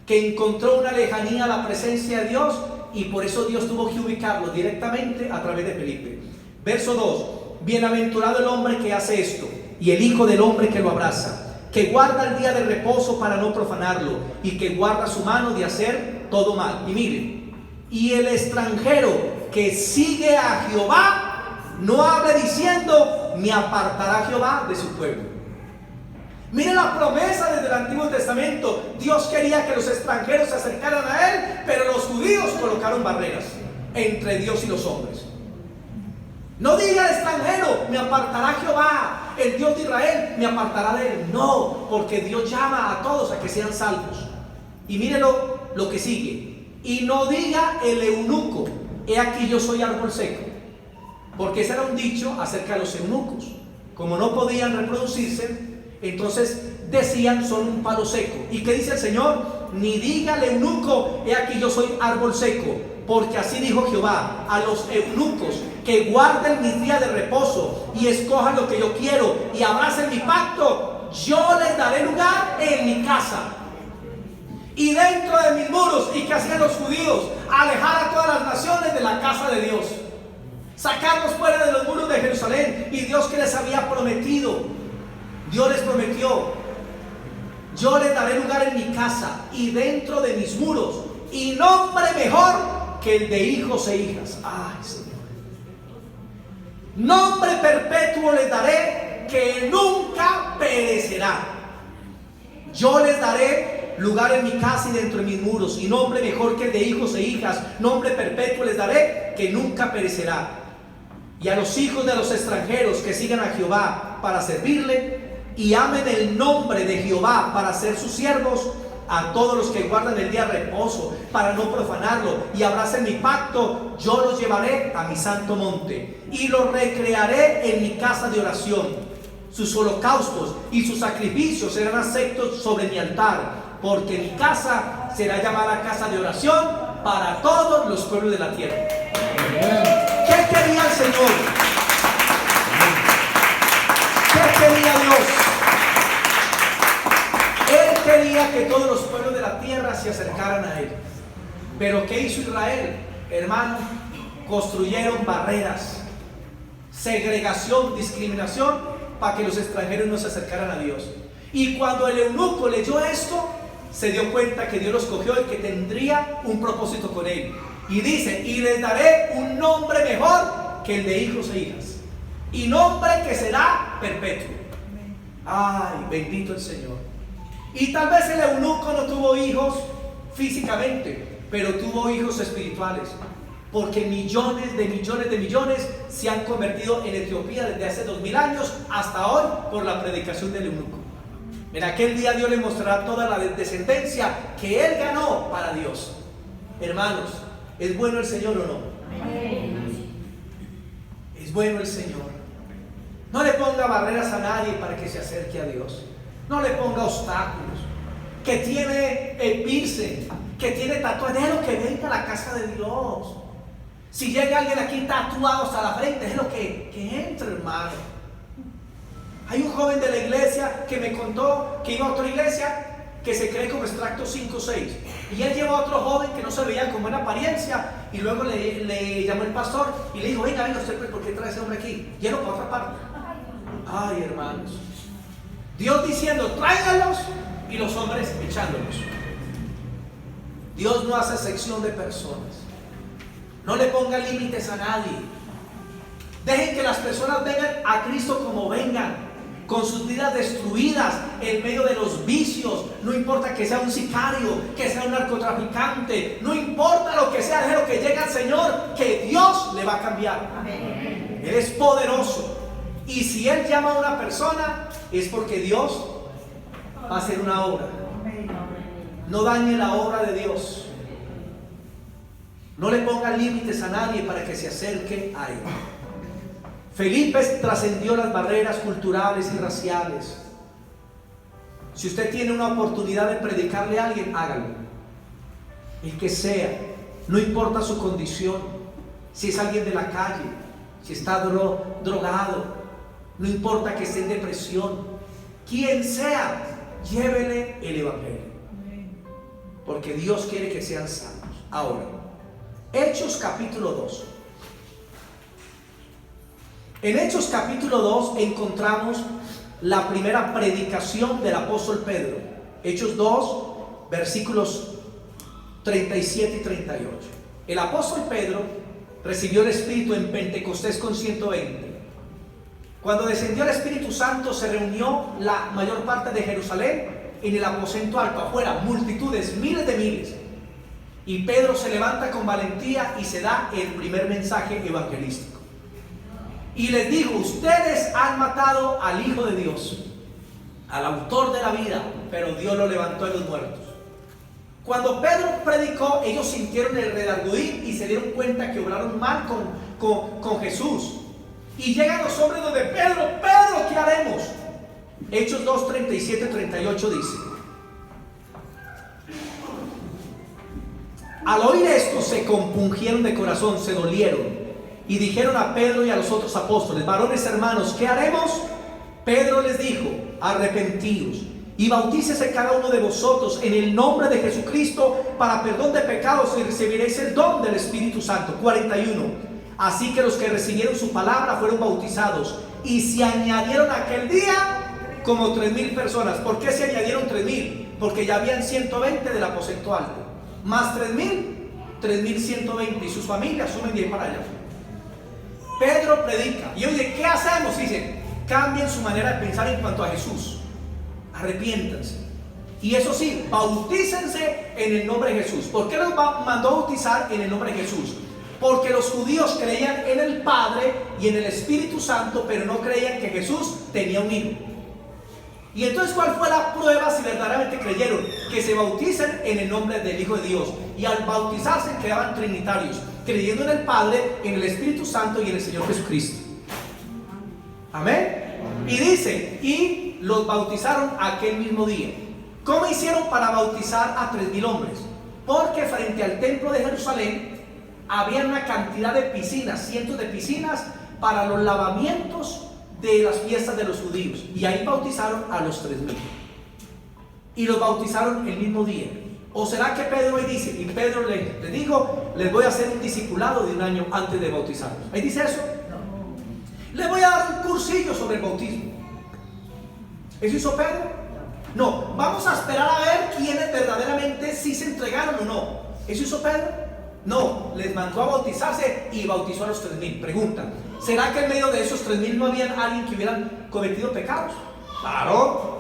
que encontró una lejanía a la presencia de Dios, y por eso Dios tuvo que ubicarlo directamente a través de Felipe. Verso 2: bienaventurado el hombre que hace esto, y el hijo del hombre que lo abraza, que guarda el día de reposo para no profanarlo, y que guarda su mano de hacer todo mal. Y miren: y el extranjero que sigue a Jehová, no hable diciendo: me apartará Jehová de su pueblo. Miren la promesa desde el Antiguo Testamento. Dios quería que los extranjeros se acercaran a él, pero los judíos colocaron barreras entre Dios y los hombres. No diga al extranjero: me apartará Jehová, el Dios de Israel, me apartará de él. No, porque Dios llama a todos a que sean salvos. Y miren lo que sigue: y no diga el eunuco: he aquí yo soy árbol seco. Porque ese era un dicho acerca de los eunucos. Como no podían reproducirse, entonces decían: son un palo seco. ¿Y qué dice el Señor? Ni diga al eunuco: he aquí yo soy árbol seco. Porque así dijo Jehová: a los eunucos que guarden mis días de reposo y escojan lo que yo quiero y abracen mi pacto, yo les daré lugar en mi casa y dentro de mis muros. ¿Y qué hacían los judíos? Alejar a todas las naciones de la casa de Dios, sacarlos fuera de los muros de Jerusalén. Y Dios, que les había prometido, Dios les prometió: yo les daré lugar en mi casa y dentro de mis muros, y nombre mejor que el de hijos e hijas. Ay, Señor. Nombre perpetuo les daré que nunca perecerá. Yo les daré lugar en mi casa y dentro de mis muros, y nombre mejor que el de hijos e hijas, nombre perpetuo les daré, que nunca perecerá. Y a los hijos de los extranjeros que sigan a Jehová para servirle, y amen el nombre de Jehová para ser sus siervos, a todos los que guardan el día de reposo para no profanarlo y abracen mi pacto, yo los llevaré a mi santo monte y los recrearé en mi casa de oración. Sus holocaustos y sus sacrificios serán aceptos sobre mi altar, porque mi casa será llamada casa de oración para todos los pueblos de la tierra. ¿Qué quería el Señor? ¿Qué quería Dios? Él quería que todos los pueblos de la tierra se acercaran a Él. Pero ¿qué hizo Israel? Hermano, construyeron barreras, segregación, discriminación, para que los extranjeros no se acercaran a Dios. Y cuando el eunuco leyó esto, se dio cuenta que Dios los cogió y que tendría un propósito con él. Y dice, y les daré un nombre mejor que el de hijos e hijas, y nombre que será perpetuo. Ay, bendito el Señor. Y tal vez el eunuco no tuvo hijos físicamente, pero tuvo hijos espirituales, porque millones de millones se han convertido en Etiopía desde hace 2000 años hasta hoy por la predicación del eunuco. En aquel día Dios le mostrará toda la descendencia que él ganó para Dios. Hermanos, ¿es bueno el Señor o no? Es bueno el Señor. No le ponga barreras a nadie para que se acerque a Dios. No le ponga obstáculos. Que tiene el piercing, que tiene tatuaje, déjelo que venga a la casa de Dios. Si llega alguien aquí tatuado hasta la frente, déjelo que entre, hermano. Hay un joven de la iglesia que me contó que iba a otra iglesia que se cree como extracto 5-6. Y él llevó a otro joven que no se veía con buena apariencia. Y luego le llamó el pastor y le dijo, venga, usted, ¿por qué trae ese hombre aquí? Lleno para otra parte. Ay, hermanos. Dios diciendo, tráiganlos, y los hombres echándolos. Dios no hace sección de personas. No le ponga límites a nadie. Dejen que las personas vengan a Cristo como vengan, con sus vidas destruidas en medio de los vicios. No importa que sea un sicario, que sea un narcotraficante, no importa lo que sea, déjelo que llegue al Señor, que Dios le va a cambiar. Amén. Él es poderoso. Y si Él llama a una persona, es porque Dios va a hacer una obra. No dañe la obra de Dios. No le ponga límites a nadie para que se acerque a Él. Felipe trascendió las barreras culturales y raciales. Si usted tiene una oportunidad de predicarle a alguien, hágalo. El que sea, no importa su condición. Si es alguien de la calle, si está drogado, no importa que esté en depresión, quien sea, llévele el evangelio, porque Dios quiere que sean salvos. Ahora, Hechos capítulo 2. En Hechos capítulo 2 encontramos la primera predicación del apóstol Pedro. Hechos 2, versículos 37 y 38. El apóstol Pedro recibió el Espíritu en Pentecostés con 120. Cuando descendió el Espíritu Santo, se reunió la mayor parte de Jerusalén en el aposento alto, afuera, multitudes, miles de miles. Y Pedro se levanta con valentía y se da el primer mensaje evangelístico. Y les dijo, ustedes han matado al Hijo de Dios, al autor de la vida, pero Dios lo levantó de los muertos. Cuando Pedro predicó, ellos sintieron el redarguir y se dieron cuenta que obraron mal con Jesús. Y llegan los hombres donde Pedro, ¿qué haremos? Hechos 2, 37, 38 dice: al oír esto se compungieron de corazón, se dolieron y dijeron a Pedro y a los otros apóstoles: varones hermanos, ¿qué haremos? Pedro les dijo: arrepentíos y bautícese cada uno de vosotros en el nombre de Jesucristo para perdón de pecados y recibiréis el don del Espíritu Santo. 41. Así que los que recibieron su palabra fueron bautizados y se añadieron aquel día como 3,000 personas. ¿Por qué se añadieron 3,000? Porque ya habían 120 del aposento alto, más 3,000, 3,120, y sus familias suben de ahí para allá. Pedro predica y oye, ¿qué hacemos? Dicen, cambien su manera de pensar en cuanto a Jesús. Arrepiéntanse. Y eso sí, bautícense en el nombre de Jesús. ¿Por qué los mandó a bautizar en el nombre de Jesús? Porque los judíos creían en el Padre y en el Espíritu Santo, pero no creían que Jesús tenía un hijo. Y entonces, ¿cuál fue la prueba si verdaderamente creyeron? Que se bauticen en el nombre del Hijo de Dios. Y al bautizarse quedaban trinitarios, creyendo en el Padre, en el Espíritu Santo y en el Señor Jesucristo. Amén. Y dice, y los bautizaron aquel mismo día. ¿Cómo hicieron para bautizar a 3,000 hombres? Porque frente al templo de Jerusalén había una cantidad de piscinas, cientos de piscinas para los lavamientos de las fiestas de los judíos. Y ahí bautizaron a los 3,000. Y los bautizaron el mismo día. ¿O será que Pedro hoy dice, y Pedro le dijo, les voy a hacer un discipulado de 1 año antes de bautizarlos? ¿Ahí dice eso? No. Les voy a dar un cursillo sobre el bautismo. ¿Eso hizo Pedro? No. Vamos a esperar a ver quiénes verdaderamente sí se entregaron o no. ¿Eso hizo Pedro? No. Les mandó a bautizarse y bautizó a los 3,000. Pregunta, ¿será que en medio de esos 3,000 no había alguien que hubieran cometido pecados? Claro.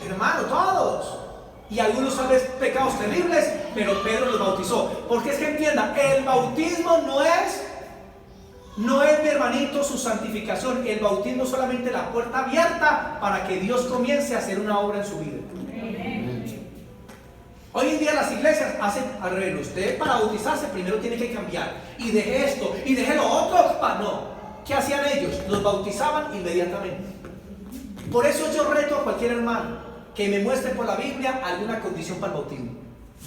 Hermano, todos. Y algunos tal vez pecados terribles, pero Pedro los bautizó. Porque es que entienda, el bautismo no es, mi hermanito, su santificación. El bautismo es solamente la puerta abierta para que Dios comience a hacer una obra en su vida. Hoy en día las iglesias hacen al revés. Usted para bautizarse primero tiene que cambiar. Y deje esto, y deje lo otro. No. ¿Qué hacían ellos? Los bautizaban inmediatamente. Por eso yo reto a cualquier hermano que me muestre por la Biblia alguna condición para el bautismo.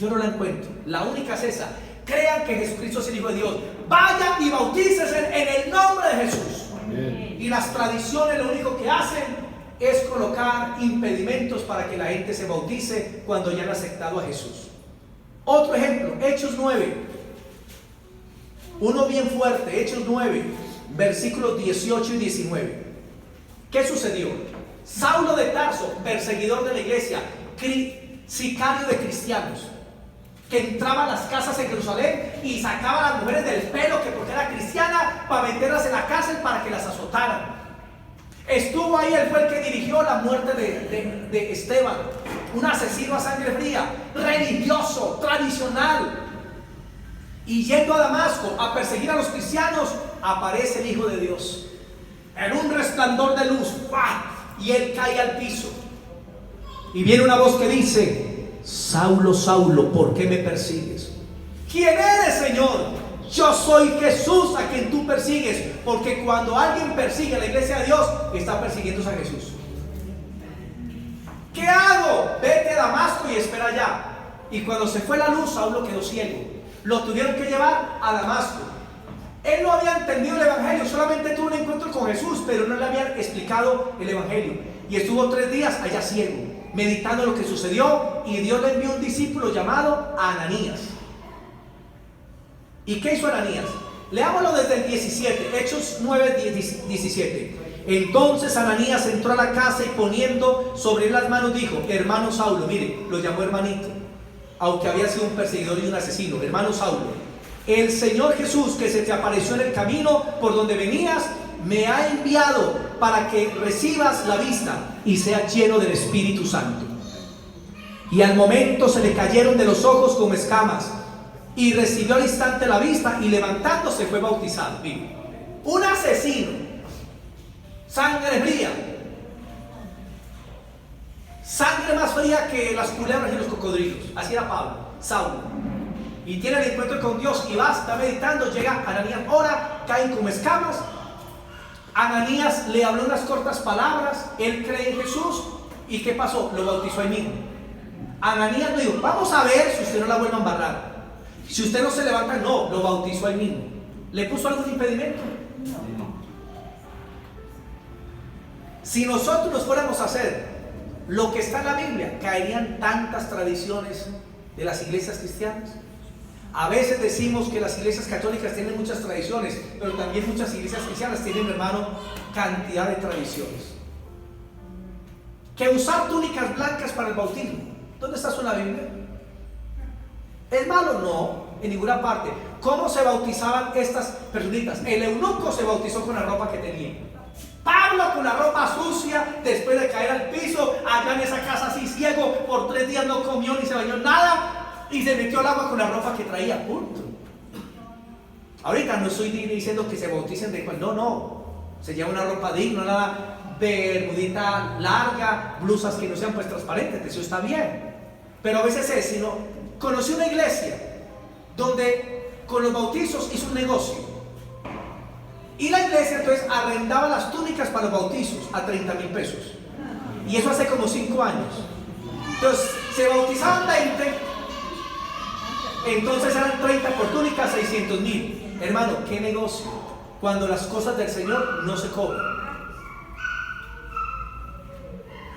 Yo no la encuentro. La única es esa. Crean que Jesucristo es el Hijo de Dios. Vayan y bautícense en el nombre de Jesús. Amén. Y las tradiciones lo único que hacen es colocar impedimentos para que la gente se bautice cuando ya han aceptado a Jesús. Otro ejemplo, Hechos 9. Uno bien fuerte, Hechos 9, versículos 18 y 19. ¿Qué sucedió? Saulo de Tarso, perseguidor de la iglesia, sicario de cristianos, que entraba a las casas en Jerusalén y sacaba a las mujeres del pelo, que porque era cristiana, para meterlas en la cárcel para que las azotaran. Estuvo ahí, él fue el que dirigió la muerte de Esteban, un asesino a sangre fría, religioso, tradicional. Y yendo a Damasco a perseguir a los cristianos, aparece el Hijo de Dios en un resplandor de luz. ¡Pah! Y él cae al piso. Y viene una voz que dice: Saulo, Saulo, ¿por qué me persigues? ¿Quién eres, Señor? Yo soy Jesús a quien tú persigues. Porque cuando alguien persigue a la iglesia de Dios, está persiguiendo a Jesús. ¿Qué hago? Vete a Damasco y espera allá. Y cuando se fue la luz, Saulo quedó ciego. Lo tuvieron que llevar a Damasco. Él no había entendido el evangelio, solamente tuvo un encuentro con Jesús, pero no le habían explicado el evangelio. Y estuvo 3 días allá ciego, meditando lo que sucedió. Y Dios le envió un discípulo llamado Ananías. ¿Y qué hizo Ananías? Leámoslo desde el 17, Hechos 9, 17. Entonces Ananías entró a la casa y poniendo sobre él las manos dijo: hermano Saulo, mire, lo llamó hermanito, aunque había sido un perseguidor y un asesino. Hermano Saulo, el Señor Jesús que se te apareció en el camino por donde venías, me ha enviado para que recibas la vista y seas lleno del Espíritu Santo. Y al momento se le cayeron de los ojos como escamas, y recibió al instante la vista, y levantándose fue bautizado. Mire, un asesino, sangre fría, sangre más fría que las culebras y los cocodrilos. Así era Pablo, Saulo. Y tiene el encuentro con Dios y va, está meditando, llega Ananías, ora, caen como escamas. Ananías le habló unas cortas palabras, él cree en Jesús. ¿Y qué pasó? Lo bautizó ahí mismo. Ananías le dijo: vamos a ver si usted no la vuelve a embarrar. Si usted no se levanta, no, lo bautizó ahí mismo. ¿Le puso algún impedimento? No. Si nosotros nos fuéramos a hacer lo que está en la Biblia, caerían tantas tradiciones de las iglesias cristianas. A veces decimos que las iglesias católicas tienen muchas tradiciones, pero también muchas iglesias cristianas tienen, hermano, cantidad de tradiciones. Que usar túnicas blancas para el bautismo, ¿dónde está eso en la Biblia? ¿Es malo? No, en ninguna parte. ¿Cómo se bautizaban estas personitas? El eunuco se bautizó con la ropa que tenía. Pablo con la ropa sucia, después de caer al piso, allá en esa casa así ciego, por 3 días no comió ni se bañó nada, y se metió al agua con la ropa que traía, punto. Ahorita no estoy diciendo que se bauticen de cuando, no, se lleva una ropa digna, nada, bermudita larga, blusas que no sean pues transparentes, eso está bien. Pero a veces es, sino, conocí una iglesia donde con los bautizos hizo un negocio. Y la iglesia entonces arrendaba las túnicas para los bautizos a 30,000 pesos. Y eso hace como 5 años. Entonces se bautizaban 20, entonces eran 30 por túnica, 600,000. Hermano, qué negocio cuando las cosas del Señor no se cobran.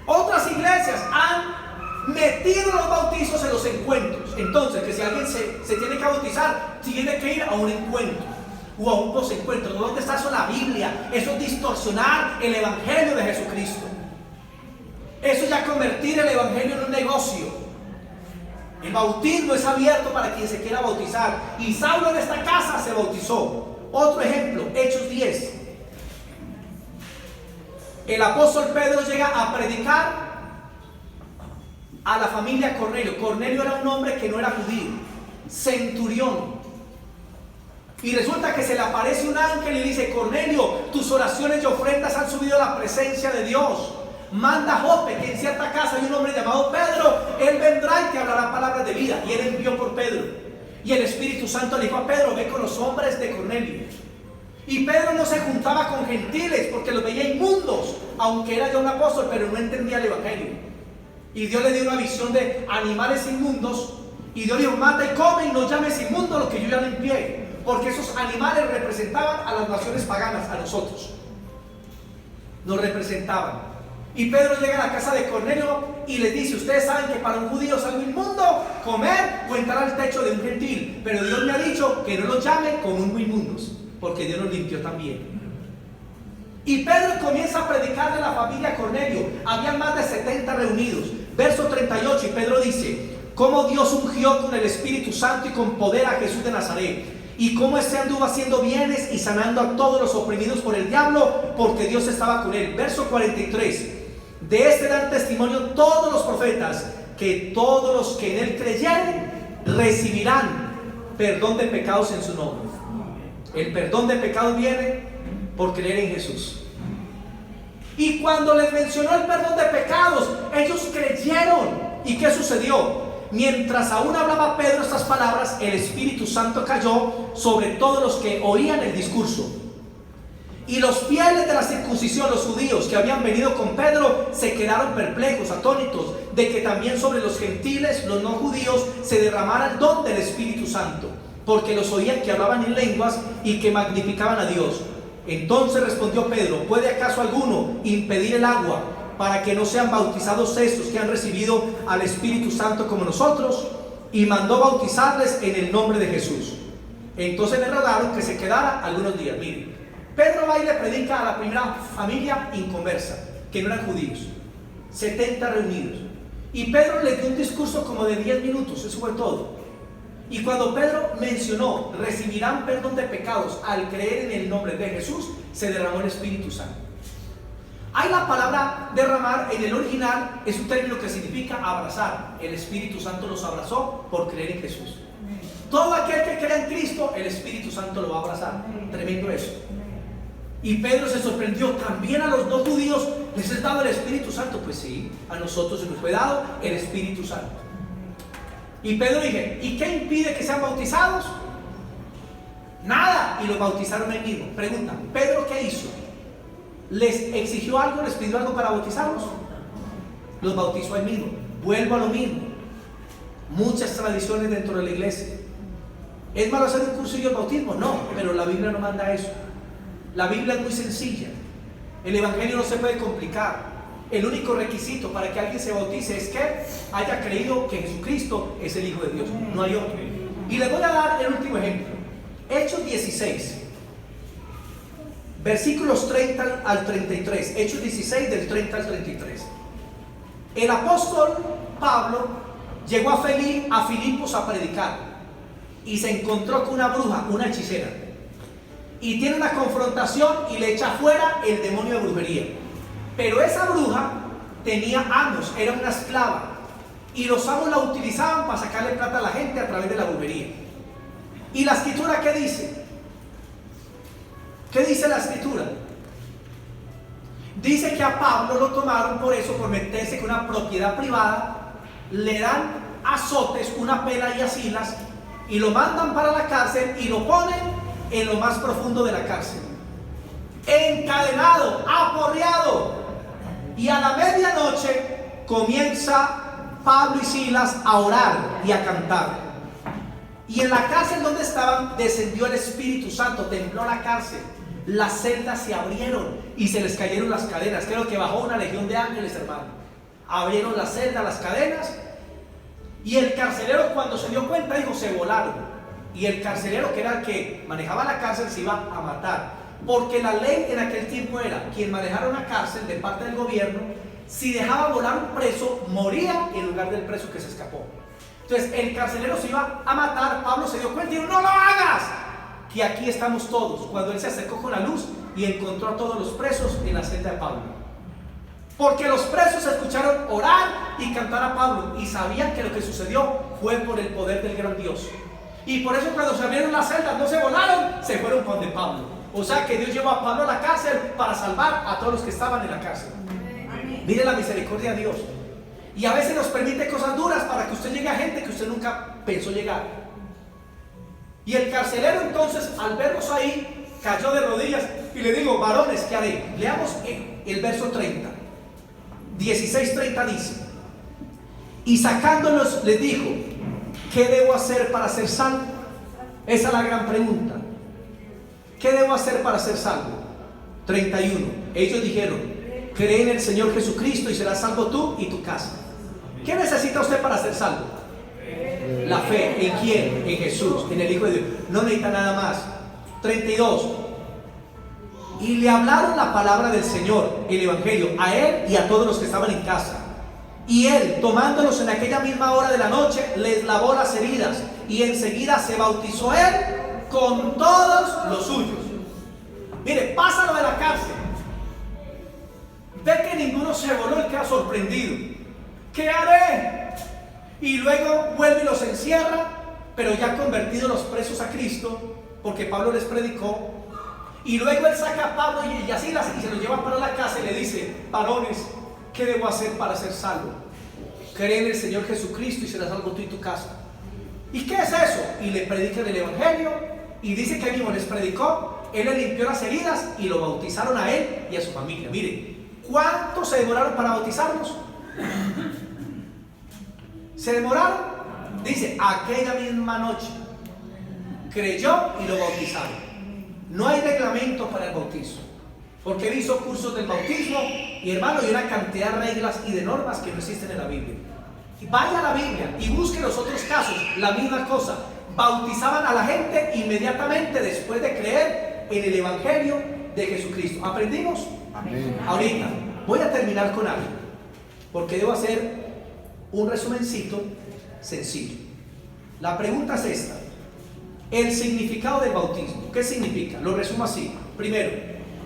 Otras iglesias han metido los bautizos en los encuentros. Entonces, que si alguien se tiene que bautizar, tiene que ir a un encuentro o a un posencuentro. ¿Dónde está eso en la Biblia? Eso es distorsionar el evangelio de Jesucristo. Eso es ya convertir el evangelio en un negocio. El bautismo es abierto para quien se quiera bautizar. Y Saulo en esta casa se bautizó. Otro ejemplo, Hechos 10. El apóstol Pedro llega a predicar a la familia Cornelio. Cornelio era un hombre que no era judío, centurión. Y resulta que se le aparece un ángel y dice: Cornelio, tus oraciones y ofrendas han subido a la presencia de Dios. Manda a Jope, que en cierta casa hay un hombre llamado Pedro. Él vendrá y te hablará palabras de vida. Y él envió por Pedro. Y el Espíritu Santo le dijo a Pedro: ve con los hombres de Cornelio. Y Pedro no se juntaba con gentiles porque los veía inmundos, aunque era ya un apóstol, pero no entendía el evangelio. Y Dios le dio una visión de animales inmundos. Y Dios le dijo: mata y come y no llames inmundo lo que yo ya limpié. Porque esos animales representaban a las naciones paganas, a nosotros. Nos representaban. Y Pedro llega a la casa de Cornelio y les dice: ustedes saben que para un judío es algo inmundo comer o entrar al techo de un gentil, pero Dios me ha dicho que no los llame como inmundos, porque Dios los limpió también. Y Pedro comienza a predicar de la familia Cornelio. Habían más de 70 reunidos. Verso 38, y Pedro dice: cómo Dios ungió con el Espíritu Santo y con poder a Jesús de Nazaret, y cómo éste anduvo haciendo bienes y sanando a todos los oprimidos por el diablo, porque Dios estaba con él. Verso 43, de este dan testimonio todos los profetas, que todos los que en él creyeren recibirán perdón de pecados en su nombre. El perdón de pecados viene por creer en Jesús. Y cuando les mencionó el perdón de pecados, ellos creyeron. ¿Y qué sucedió? Mientras aún hablaba Pedro estas palabras, el Espíritu Santo cayó sobre todos los que oían el discurso. Y los fieles de la circuncisión, los judíos que habían venido con Pedro, se quedaron perplejos, atónitos, de que también sobre los gentiles, los no judíos, se derramara el don del Espíritu Santo, porque los oían que hablaban en lenguas y que magnificaban a Dios. Entonces respondió Pedro: ¿puede acaso alguno impedir el agua para que no sean bautizados estos que han recibido al Espíritu Santo como nosotros? Y mandó bautizarles en el nombre de Jesús. Entonces le rogaron que se quedara algunos días. Miren, Pedro va y le predica a la primera familia inconversa, que no eran judíos, 70 reunidos. Y Pedro le dio un discurso como de 10 minutos, eso fue todo. Y cuando Pedro mencionó: recibirán perdón de pecados al creer en el nombre de Jesús, se derramó el Espíritu Santo. Hay la palabra derramar en el original, es un término que significa abrazar. El Espíritu Santo los abrazó por creer en Jesús. Todo aquel que crea en Cristo, el Espíritu Santo lo va a abrazar. Tremendo eso. Y Pedro se sorprendió: ¿también a los no judíos les es dado el Espíritu Santo? Pues sí, a nosotros se nos fue dado el Espíritu Santo. Y Pedro dije: ¿y qué impide que sean bautizados? Nada. Y los bautizaron ahí mismo. Pregunta: ¿Pedro qué hizo? ¿Les exigió algo? ¿Les pidió algo para bautizarlos? Los bautizó ahí mismo. Vuelvo a lo mismo. Muchas tradiciones dentro de la iglesia. ¿Es malo hacer un cursillo de bautismo? No, pero la Biblia no manda eso. La Biblia es muy sencilla. El evangelio no se puede complicar. El único requisito para que alguien se bautice es que haya creído que Jesucristo es el Hijo de Dios. No hay otro. Y les voy a dar el último ejemplo. Hechos 16, versículos 30 al 33. Hechos 16 del 30 al 33. El apóstol Pablo llegó a Filipos a predicar y se encontró con una bruja, una hechicera. y tiene una confrontación y le echa fuera el demonio de brujería. Pero esa bruja tenía amos, era una esclava, y los amos la utilizaban para sacarle plata a la gente a través de la brujería. ¿Y la escritura qué dice? ¿Qué dice la escritura? Dice que a Pablo lo tomaron por eso, por meterse con una propiedad privada, le dan azotes, una pela y asilas, y lo mandan para la cárcel y lo ponen en lo más profundo de la cárcel, encadenado, aporreado. Y a la medianoche comienza Pablo y Silas a orar y a cantar. Y en la cárcel donde estaban descendió el Espíritu Santo, tembló la cárcel, las celdas se abrieron y se les cayeron las cadenas. Creo que bajó una legión de ángeles, hermano. Abrieron las celdas, las cadenas, y el carcelero, cuando se dio cuenta, dijo: se volaron. Y el carcelero, que era el que manejaba la cárcel, se iba a matar, porque la ley en aquel tiempo era: quien manejara una cárcel de parte del gobierno, si dejaba volar un preso, moría en lugar del preso que se escapó. Entonces el carcelero se iba a matar. Pablo se dio cuenta y dijo: no lo hagas, que aquí estamos todos. Cuando él se acercó con la luz y encontró a todos los presos en la celda de Pablo, porque los presos escucharon orar y cantar a Pablo y sabían que lo que sucedió fue por el poder del gran Dios. Y por eso cuando se abrieron las celdas no se volaron, se fueron con de Pablo. O sea que Dios llevó a Pablo a la cárcel para salvar a todos los que estaban en la cárcel. Mire la misericordia de Dios. Y a veces nos permite cosas duras para que usted llegue a gente que usted nunca pensó llegar. Y el carcelero entonces, al verlos ahí, cayó de rodillas y le digo: varones, ¿qué haré? Leamos el verso 30. 16:30 dice: y sacándolos les dijo: ¿qué debo hacer para ser salvo? Esa es la gran pregunta. ¿Qué debo hacer para ser salvo? 31. Ellos dijeron: cree en el Señor Jesucristo y serás salvo tú y tu casa. ¿Qué necesita usted para ser salvo? La fe. ¿En quién? En Jesús, en el Hijo de Dios. No necesita nada más. 32. Y le hablaron la palabra del Señor, el Evangelio, a él y a todos los que estaban en casa. Y él, tomándolos en aquella misma hora de la noche, les lavó las heridas, y enseguida se bautizó él con todos los suyos. Mire, pasa lo de la cárcel. Ve que ninguno se voló, y queda sorprendido. ¿Qué haré? Y luego vuelve y los encierra, pero ya convertidos los presos a Cristo, porque Pablo les predicó. Y luego él saca a Pablo y a Silas y se los lleva para la casa y le dice: varones, ¿qué debo hacer para ser salvo? Cree en el Señor Jesucristo y serás salvo tú y tu casa. ¿Y qué es eso? Y le predican el Evangelio, y dice que él mismo les predicó. Él le limpió las heridas y lo bautizaron a él y a su familia. Mire, ¿cuánto se demoraron para bautizarlos? Se demoraron, dice, aquella misma noche creyó y lo bautizaron. No hay reglamento para el bautizo, porque él hizo cursos del bautismo, y hermano, hay una cantidad de reglas y de normas que no existen en la Biblia. Y vaya a la Biblia y busque los otros casos, la misma cosa. Bautizaban a la gente inmediatamente después de creer en el Evangelio de Jesucristo. ¿Aprendimos? Amén. Ahorita voy a terminar con algo, porque debo hacer un resumencito sencillo. La pregunta es esta: el significado del bautismo. ¿Qué significa? Lo resumo así. Primero,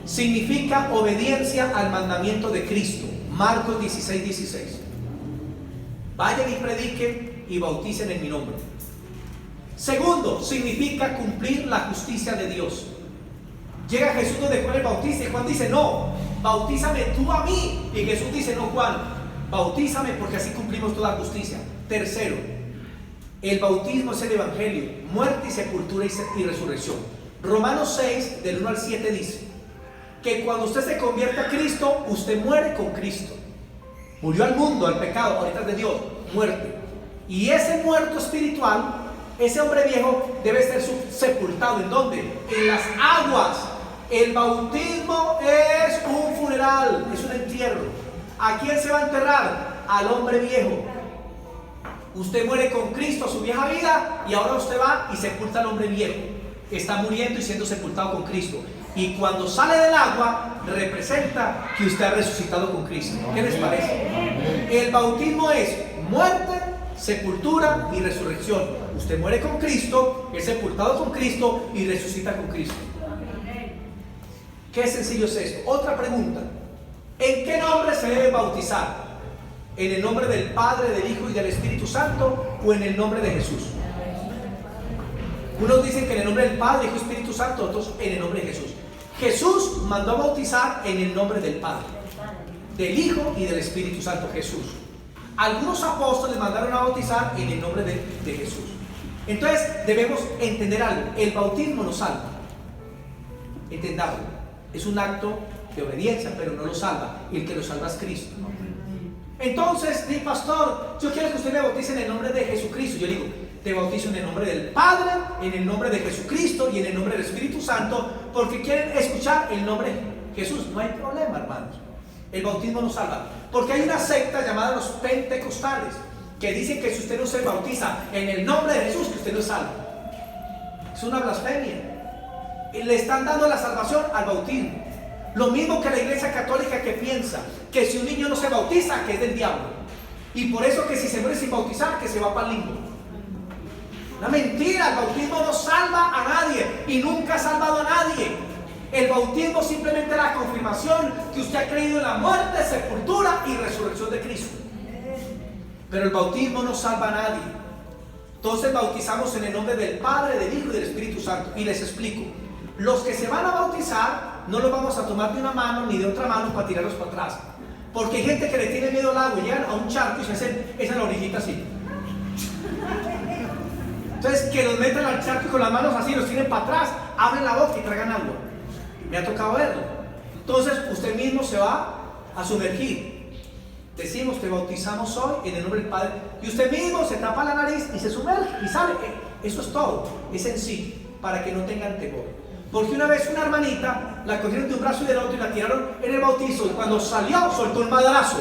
significa obediencia al mandamiento de Cristo. Marcos 16:16. Vayan y prediquen y bauticen en mi nombre. Segundo, significa cumplir la justicia de Dios. Llega Jesús donde Juan el Bautista y Juan dice: no, bautízame tú a mí. Y Jesús dice: no, Juan, bautízame porque así cumplimos toda justicia. Tercero, el bautismo es el Evangelio, muerte y sepultura y resurrección. Romanos 6, del 1 al 7 dice que cuando usted se convierte a Cristo, usted muere con Cristo. Murió al mundo, al pecado, ahorita es de Dios, muerte. Y ese muerto espiritual, ese hombre viejo, debe ser sepultado. ¿En dónde? En las aguas. El bautismo es un funeral, es un entierro. ¿A quién se va a enterrar? Al hombre viejo. Usted muere con Cristo, su vieja vida, y ahora usted va y sepulta al hombre viejo. Está muriendo y siendo sepultado con Cristo. Y cuando sale del agua, representa que usted ha resucitado con Cristo. ¿Qué les parece? El bautismo es muerte, sepultura y resurrección. Usted muere con Cristo, es sepultado con Cristo y resucita con Cristo. Qué sencillo es esto. Otra pregunta: ¿en qué nombre se debe bautizar? ¿En el nombre del Padre, del Hijo y del Espíritu Santo o en el nombre de Jesús? Unos dicen que en el nombre del Padre, Hijo y Espíritu Santo, otros en el nombre de Jesús. Jesús mandó a bautizar en el nombre del Padre, del Hijo y del Espíritu Santo, Jesús. Algunos apóstoles mandaron a bautizar en el nombre de Jesús. Entonces debemos entender algo: el bautismo nos salva. Entendámoslo. Es un acto de obediencia, pero no lo salva. El que lo salva es Cristo. Entonces, mi pastor, yo quiero que usted me bautice en el nombre de Jesucristo. Yo digo, te bautizo en el nombre del Padre, en el nombre de Jesucristo y en el nombre del Espíritu Santo, porque quieren escuchar el nombre de Jesús. No hay problema, hermanos. El bautismo nos salva. Porque hay una secta llamada los pentecostales que dicen que si usted no se bautiza en el nombre de Jesús, que usted no es salvo. Es una blasfemia. Y le están dando la salvación al bautismo. Lo mismo que la iglesia católica, que piensa que si un niño no se bautiza, que es del diablo. Y por eso que si se muere sin bautizar, que se va para el limbo. Una mentira. El bautismo no salva a nadie y nunca ha salvado a nadie. El bautismo simplemente es la confirmación que usted ha creído en la muerte, sepultura y resurrección de Cristo. Pero el bautismo no salva a nadie. Entonces bautizamos en el nombre del Padre, del Hijo y del Espíritu Santo. Y les explico: los que se van a bautizar no los vamos a tomar de una mano ni de otra mano para tirarlos para atrás. Porque hay gente que le tiene miedo al agua y llegan a un charco y se hacen esa la orillita así. Entonces, que los metan al charco y con las manos así, los tienen para atrás, abren la boca y tragan agua. Me ha tocado verlo. Entonces, usted mismo se va a sumergir. Decimos, te bautizamos hoy en el nombre del Padre. Y usted mismo se tapa la nariz y se sumerge y sale. Eso es todo. Es sencillo, para que no tengan temor. Porque una vez una hermanita la cogieron de un brazo y del otro y la tiraron en el bautizo, y cuando salió soltó un madrazo.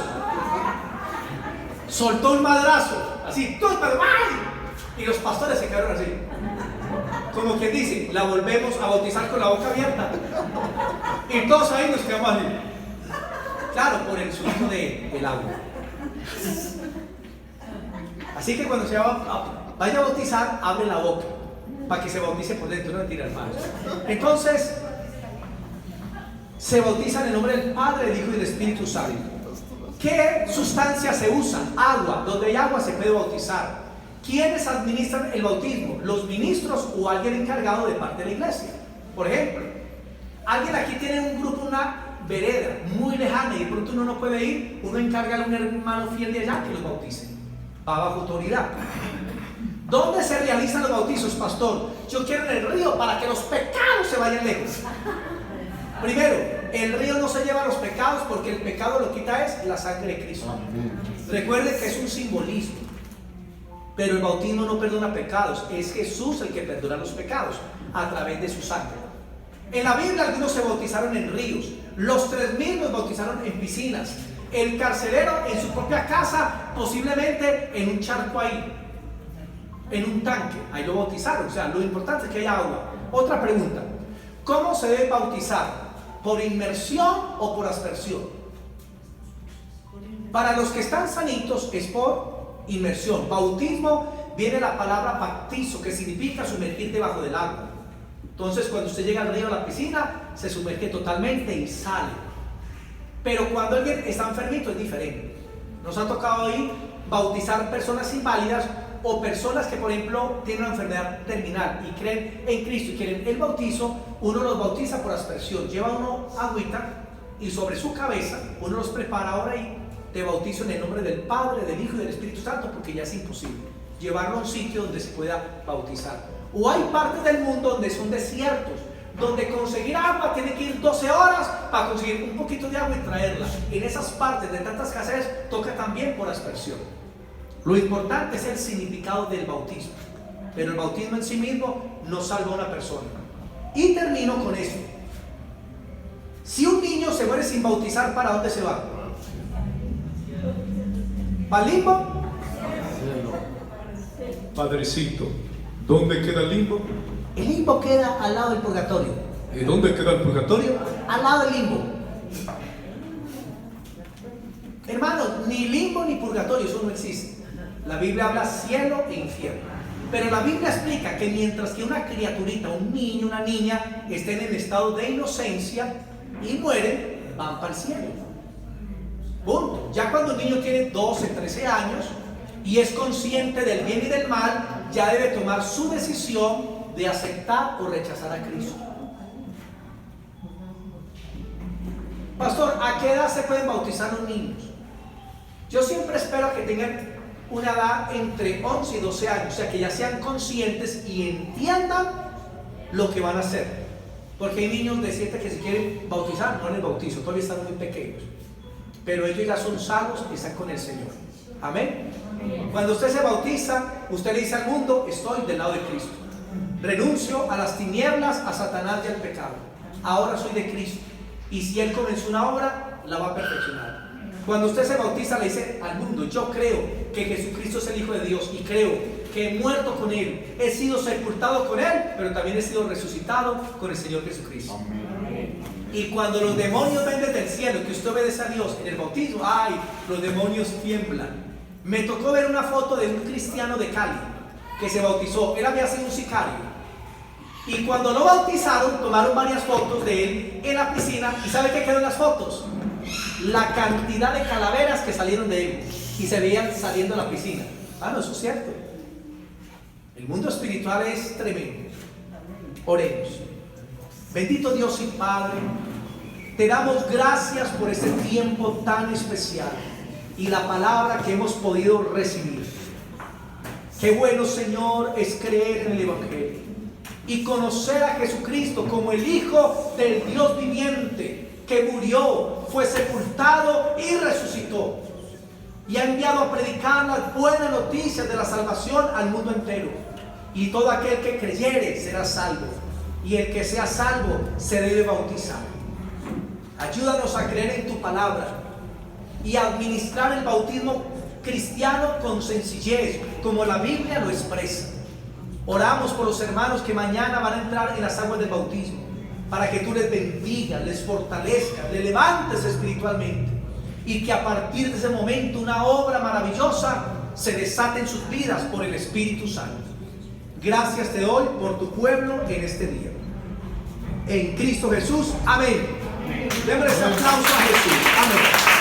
Soltó un madrazo, así, todo, ¡ay! Y los pastores se quedaron así. Como quien dice, la volvemos a bautizar con la boca abierta. Y todos ahí nos quedamos así. Claro, por el susto del agua. Así que cuando se vaya a bautizar, abre la boca para que se bautice por dentro, no le tira hermanos. Entonces, se bautiza en el nombre del Padre, del Hijo y del Espíritu Santo. ¿Qué sustancias se usan? Agua. Donde hay agua se puede bautizar. ¿Quiénes administran el bautismo? Los ministros o alguien encargado de parte de la iglesia. Por ejemplo, alguien aquí tiene un grupo, una vereda muy lejana, y de pronto uno no puede ir, uno encarga a un hermano fiel de allá que los bautice. Va bajo autoridad. ¿Dónde se realizan los bautizos, pastor? Yo quiero en el río para que los pecados se vayan lejos. Primero, el río no se lleva los pecados, porque el pecado lo quita es la sangre de Cristo. Recuerde que es un simbolismo. Pero el bautismo no perdona pecados, es Jesús el que perdona los pecados a través de su sangre. En la Biblia algunos se bautizaron en ríos, los 3000 los bautizaron en piscinas, el carcelero en su propia casa, posiblemente en un charco ahí, en un tanque, ahí lo bautizaron. O sea, lo importante es que haya agua. Otra pregunta: ¿cómo se debe bautizar? ¿Por inmersión o por aspersión? Para los que están sanitos es por inmersión. Bautismo viene la palabra baptizo, que significa sumergir debajo del agua. Entonces, cuando usted llega al río o a la piscina, se sumerge totalmente y sale. Pero cuando alguien está enfermito es diferente. Nos ha tocado ahí bautizar personas inválidas o personas que, por ejemplo, tienen una enfermedad terminal y creen en Cristo y quieren el bautizo. Uno los bautiza por aspersión. Lleva uno agüita y sobre su cabeza uno los prepara. Ahora ahí te bautizo en el nombre del Padre, del Hijo y del Espíritu Santo, porque ya es imposible llevarlo a un sitio donde se pueda bautizar. O hay partes del mundo donde son desiertos, donde conseguir agua tiene que ir 12 horas para conseguir un poquito de agua y traerla. En esas partes de tanta escasez toca también por aspersión. Lo importante es el significado del bautismo, pero el bautismo en sí mismo no salva a una persona. Y termino con esto: si un niño se muere sin bautizar, ¿para dónde se va? ¿Para el limbo? Padrecito, ¿dónde queda el limbo? El limbo queda al lado del purgatorio. ¿Y dónde queda el purgatorio? Al lado del limbo. Hermanos, ni limbo ni purgatorio, eso no existe. La Biblia habla cielo e infierno. Pero la Biblia explica que mientras que una criaturita, un niño, una niña estén en estado de inocencia, y mueren, van para el cielo. Punto. Ya cuando un niño tiene 12, 13 años y es consciente del bien y del mal, ya debe tomar su decisión de aceptar o rechazar a Cristo. Pastor, ¿a qué edad se pueden bautizar los niños? Yo siempre espero que tengan una edad entre 11 y 12 años, o sea, que ya sean conscientes y entiendan lo que van a hacer. Porque hay niños de 7 que se quieren bautizar, no en el bautizo, todavía están muy pequeños. Pero ellos ya son salvos y están con el Señor. Amén. Cuando usted se bautiza, usted le dice al mundo: estoy del lado de Cristo. Renuncio a las tinieblas, a Satanás y al pecado. Ahora soy de Cristo. Y si Él comenzó una obra, la va a perfeccionar. Cuando usted se bautiza, le dice al mundo: yo creo que Jesucristo es el Hijo de Dios y creo que he muerto con Él, he sido sepultado con Él, pero también he sido resucitado con el Señor Jesucristo. Amén. Y cuando los demonios ven desde el cielo que usted obedece a Dios en el bautismo, ¡ay! Los demonios tiemblan. Me tocó ver una foto de un cristiano de Cali que se bautizó. Él había sido un sicario. Y cuando lo bautizaron, tomaron varias fotos de él en la piscina. ¿Y sabe qué quedó en las fotos? La cantidad de calaveras que salieron de él y se veían saliendo de la piscina. Ah, no, eso es cierto. El mundo espiritual es tremendo. Oremos. Bendito Dios y Padre, te damos gracias por este tiempo tan especial y la palabra que hemos podido recibir. Qué bueno, Señor, es creer en el Evangelio y conocer a Jesucristo como el Hijo del Dios viviente, que murió, fue sepultado y resucitó, y ha enviado a predicar las buenas noticias de la salvación al mundo entero. Y todo aquel que creyere será salvo, y el que sea salvo se debe bautizar. Ayúdanos a creer en tu palabra y a administrar el bautismo cristiano con sencillez, como la Biblia lo expresa. Oramos por los hermanos que mañana van a entrar en las aguas del bautismo, para que tú les bendigas, les fortalezcas, les levantes espiritualmente, y que a partir de ese momento una obra maravillosa se desate en sus vidas por el Espíritu Santo. Gracias te doy por tu pueblo en este día. En Cristo Jesús, amén. Démosle ese aplauso a Jesús. Amén.